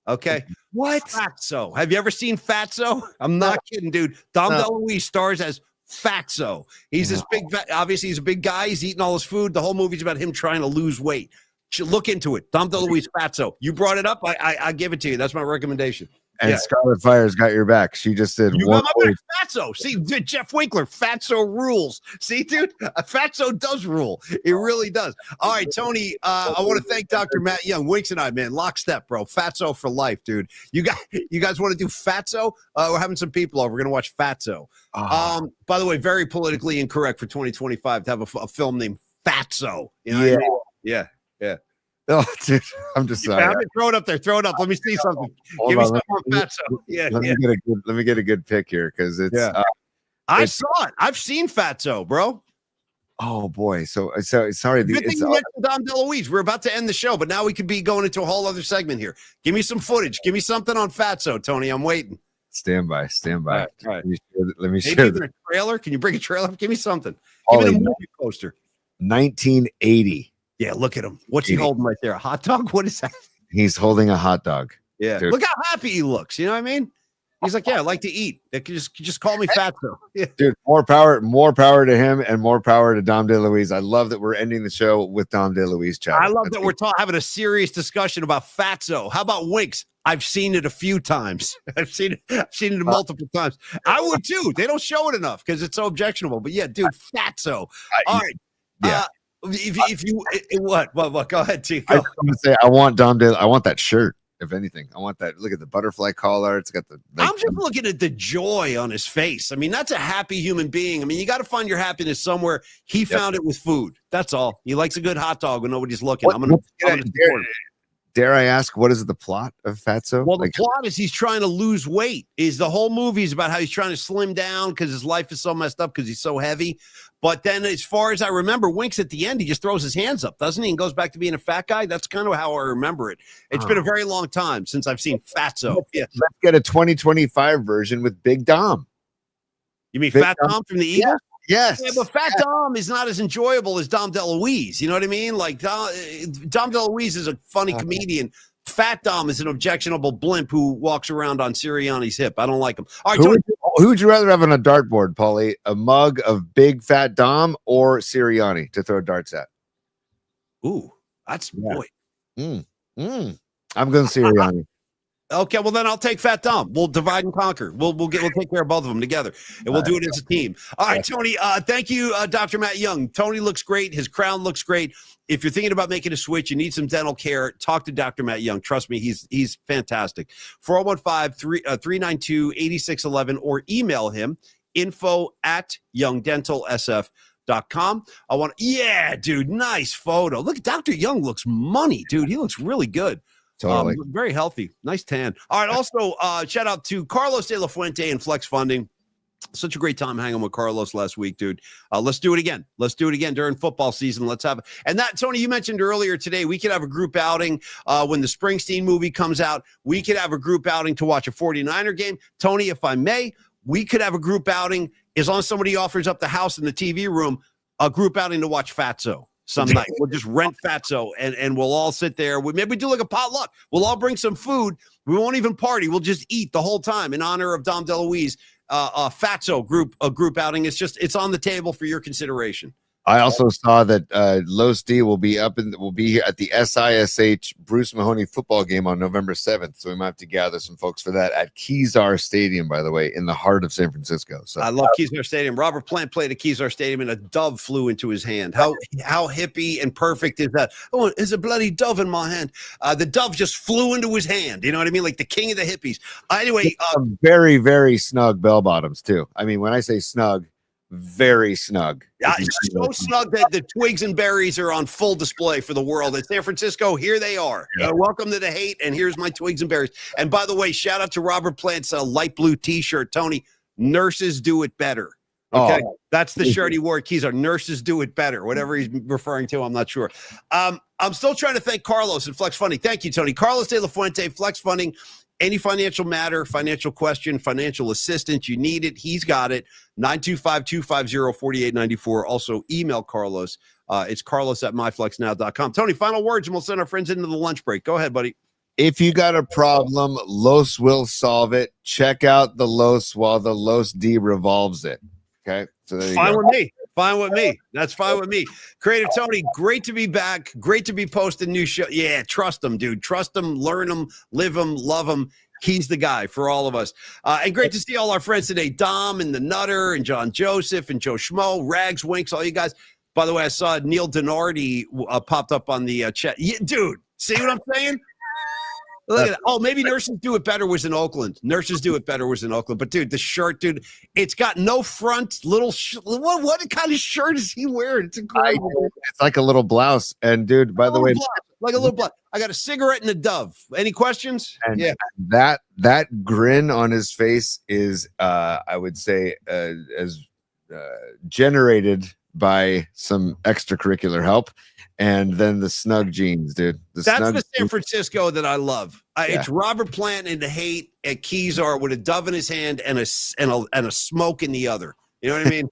Okay. What? Fatso. Have you ever seen Fatso? I'm not kidding, dude. Dom DeLuise stars as Fatso. He's this big, obviously he's a big guy. He's eating all his food. The whole movie's about him trying to lose weight. Look into it. Dom DeLuise, Fatso. You brought it up. I give it to you. That's my recommendation. And Scarlet Fire's got your back. She just said, you got my back, Fatso. See, dude, Jeff Winkler, Fatso rules. See, dude, Fatso does rule. It really does. All right, Tony, I want to thank Dr. Matt Young. Winks and I, man, lockstep, bro. Fatso for life, dude. You guys want to do Fatso? We're having some people over. We're going to watch Fatso. By the way, very politically incorrect for 2025 to have a film named Fatso. You know what I mean? Yeah. Oh, dude, I'm just sorry. Throw it up there. Throw it up. Let me see something. Give me some more Fatso. Yeah. Let me get a good pick here because it's. I saw it. I've seen Fatso, bro. Oh boy. So sorry. Good thing you mentioned Dom DeLuise. We're about to end the show, but now we could be going into a whole other segment here. Give me some footage. Give me something on Fatso, Tony. I'm waiting. Stand by. All right. Let me share Maybe a trailer. Can you bring a trailer? Give me something. Give me the movie poster. 1980. Yeah, look at him. What's he holding right there? A hot dog? What is that? He's holding a hot dog. Yeah. Dude. Look how happy he looks. You know what I mean? He's like, I like to eat. Just call me Fatso. Yeah. Dude, more power to him and more power to Dom DeLuise. I love that we're ending the show with Dom DeLuise chat. I love that we're having a serious discussion about Fatso. How about Winks? I've seen it a few times. I've seen it multiple times. I would too. They don't show it enough because it's so objectionable. But yeah, dude, Fatso. All right. Yeah. If you what? Go ahead, Chico. I was going to say I want that shirt. If anything, I want that. Look at the butterfly collar. It's got the. I'm just looking at the joy on his face. I mean, that's a happy human being. I mean, you got to find your happiness somewhere. He found it with food. That's all. He likes a good hot dog when nobody's looking. Dare I ask, what is the plot of Fatso? Well, the plot is he's trying to lose weight. The whole movie is about how he's trying to slim down because his life is so messed up because he's so heavy. But then as far as I remember, Winks at the end, he just throws his hands up, doesn't he? And goes back to being a fat guy. That's kind of how I remember it. It's been a very long time since I've seen Fatso. Let's get a 2025 version with Big Dom. You mean Fat Dom from the Eagles? Yes. Yeah, but Fat Dom is not as enjoyable as Dom DeLuise. You know what I mean? Like Dom DeLuise is a funny comedian. Fat Dom is an objectionable blimp who walks around on Sirianni's hip. I don't like him. All right, who would you rather have on a dartboard, Paulie? A mug of Big Fat Dom or Sirianni to throw darts at? Ooh, that's boy. I'm going Sirianni. Okay, well then I'll take Fat Dom. We'll divide and conquer. We'll take care of both of them together, and we'll do it as a team. All right, Tony. Thank you, Dr. Matt Young. Tony looks great. His crown looks great. If you're thinking about making a switch, you need some dental care, talk to Dr. Matt Young. Trust me, he's fantastic. 415-392-8611 or email him info@youngdentalsf.com. Dude, nice photo. Look, Dr. Young looks money, dude. He looks really good. Totally. Very healthy. Nice tan. All right. Also, shout out to Carlos De La Fuente and Flex Funding. Such a great time hanging with Carlos last week, dude. Let's do it again. Let's do it again during football season. Let's have and that, Tony, you mentioned earlier today, we could have a group outing when the Springsteen movie comes out. We could have a group outing to watch a 49er game. Tony, if I may, we could have a group outing as long as somebody offers up the house in the TV room, a group outing to watch Fatso. Some night we'll just rent Fatso and we'll all sit there. Maybe do like a potluck. We'll all bring some food. We won't even party. We'll just eat the whole time in honor of Dom DeLuise. Fatso group outing. It's on the table for your consideration. I also saw that Los D will be here at the SISH Bruce Mahoney football game on November 7th. So we might have to gather some folks for that at Kezar Stadium, by the way, in the heart of San Francisco. So I love Kezar Stadium. Robert Plant played at Kezar Stadium and a dove flew into his hand. How hippie and perfect is that? Oh, there's a bloody dove in my hand. The dove just flew into his hand. You know what I mean? Like the king of the hippies. Anyway, some very, very snug bell bottoms too. I mean, when I say snug, very snug. So snug that the twigs and berries are on full display for the world. In San Francisco, here they are. Yeah. Welcome to the hate, and here's my twigs and berries. And by the way, shout out to Robert Plant's light blue T-shirt. Tony, nurses do it better. Okay, that's the shirt he wore at Kezar. Nurses do it better. Whatever he's referring to, I'm not sure. I'm still trying to thank Carlos and Flex Funding. Thank you, Tony. Carlos De La Fuente, Flex Funding. Any financial matter, financial question, financial assistance, you need it, he's got it. 925-250-4894. Also, email Carlos. It's carlos@myflexnow.com. Tony, final words, and we'll send our friends into the lunch break. Go ahead, buddy. If you got a problem, Los will solve it. Check out the Los while the Los D revolves it. Okay? So there you Fine go. with me. Fine with me. That's fine with me. Creative Tony, great to be back. Great to be posting new show. Yeah, trust him, dude. Trust him, learn him, live him, love him. He's the guy for all of us. And great to see all our friends today. Dom and the Nutter and John Joseph and Joe Schmo, Rags, Winks, all you guys. By the way, I saw Neil Denardi popped up on the chat. Yeah, dude, see what I'm saying? Look at that. Oh, maybe Nurses Do It Better was in Oakland. Nurses Do It Better was in Oakland. But, dude, the shirt, dude, it's got no front, little what kind of shirt is he wearing? It's incredible. It's like a little blouse. And, dude, by the way, like a little blood. I got a cigarette and a dove. Any questions? and Yeah. that grin on his face is, I would say, generated by some extracurricular help. And then the snug jeans, dude. That's the San Francisco that I love. It's Robert Plant in the hate at Kezar with a dove in his hand and a smoke in the other. You know what I mean?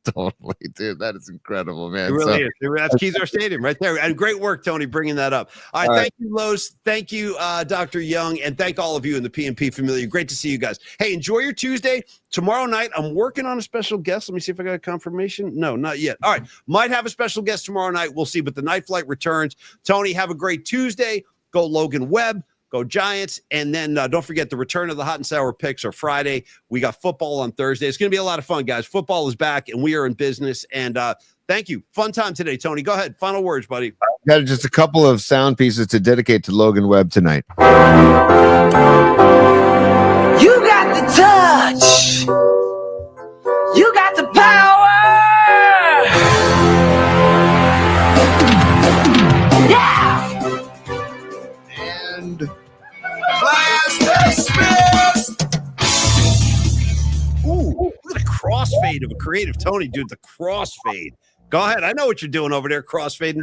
Totally, dude. That is incredible, man. It really is. That's Kezar Stadium right there. And great work, Tony, bringing that up. All right. Thank you, Los. Thank you, Dr. Young. And thank all of you in the PNP familia. Great to see you guys. Hey, enjoy your Tuesday. Tomorrow night, I'm working on a special guest. Let me see if I got a confirmation. No, not yet. All right. Might have a special guest tomorrow night. We'll see. But the night flight returns. Tony, have a great Tuesday. Go Logan Webb. Go Giants. And then don't forget the return of the hot and sour picks are Friday. We got football on Thursday. It's going to be a lot of fun, guys. Football is back, and we are in business. And thank you. Fun time today, Tony. Go ahead. Final words, buddy. Got just a couple of sound pieces to dedicate to Logan Webb tonight. You got the touch. You got the power. Yeah. And Ooh, look at a crossfade of a creative Tony, dude. The crossfade. Go ahead. I know what you're doing over there, crossfading.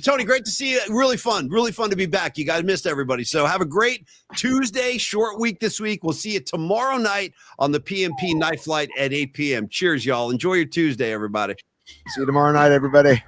Tony, great to see you. Really fun to be back. You guys missed everybody. So have a great Tuesday, short week this week. We'll see you tomorrow night on the PMP night flight at 8 p.m. Cheers, y'all. Enjoy your Tuesday, everybody. see you tomorrow night, everybody.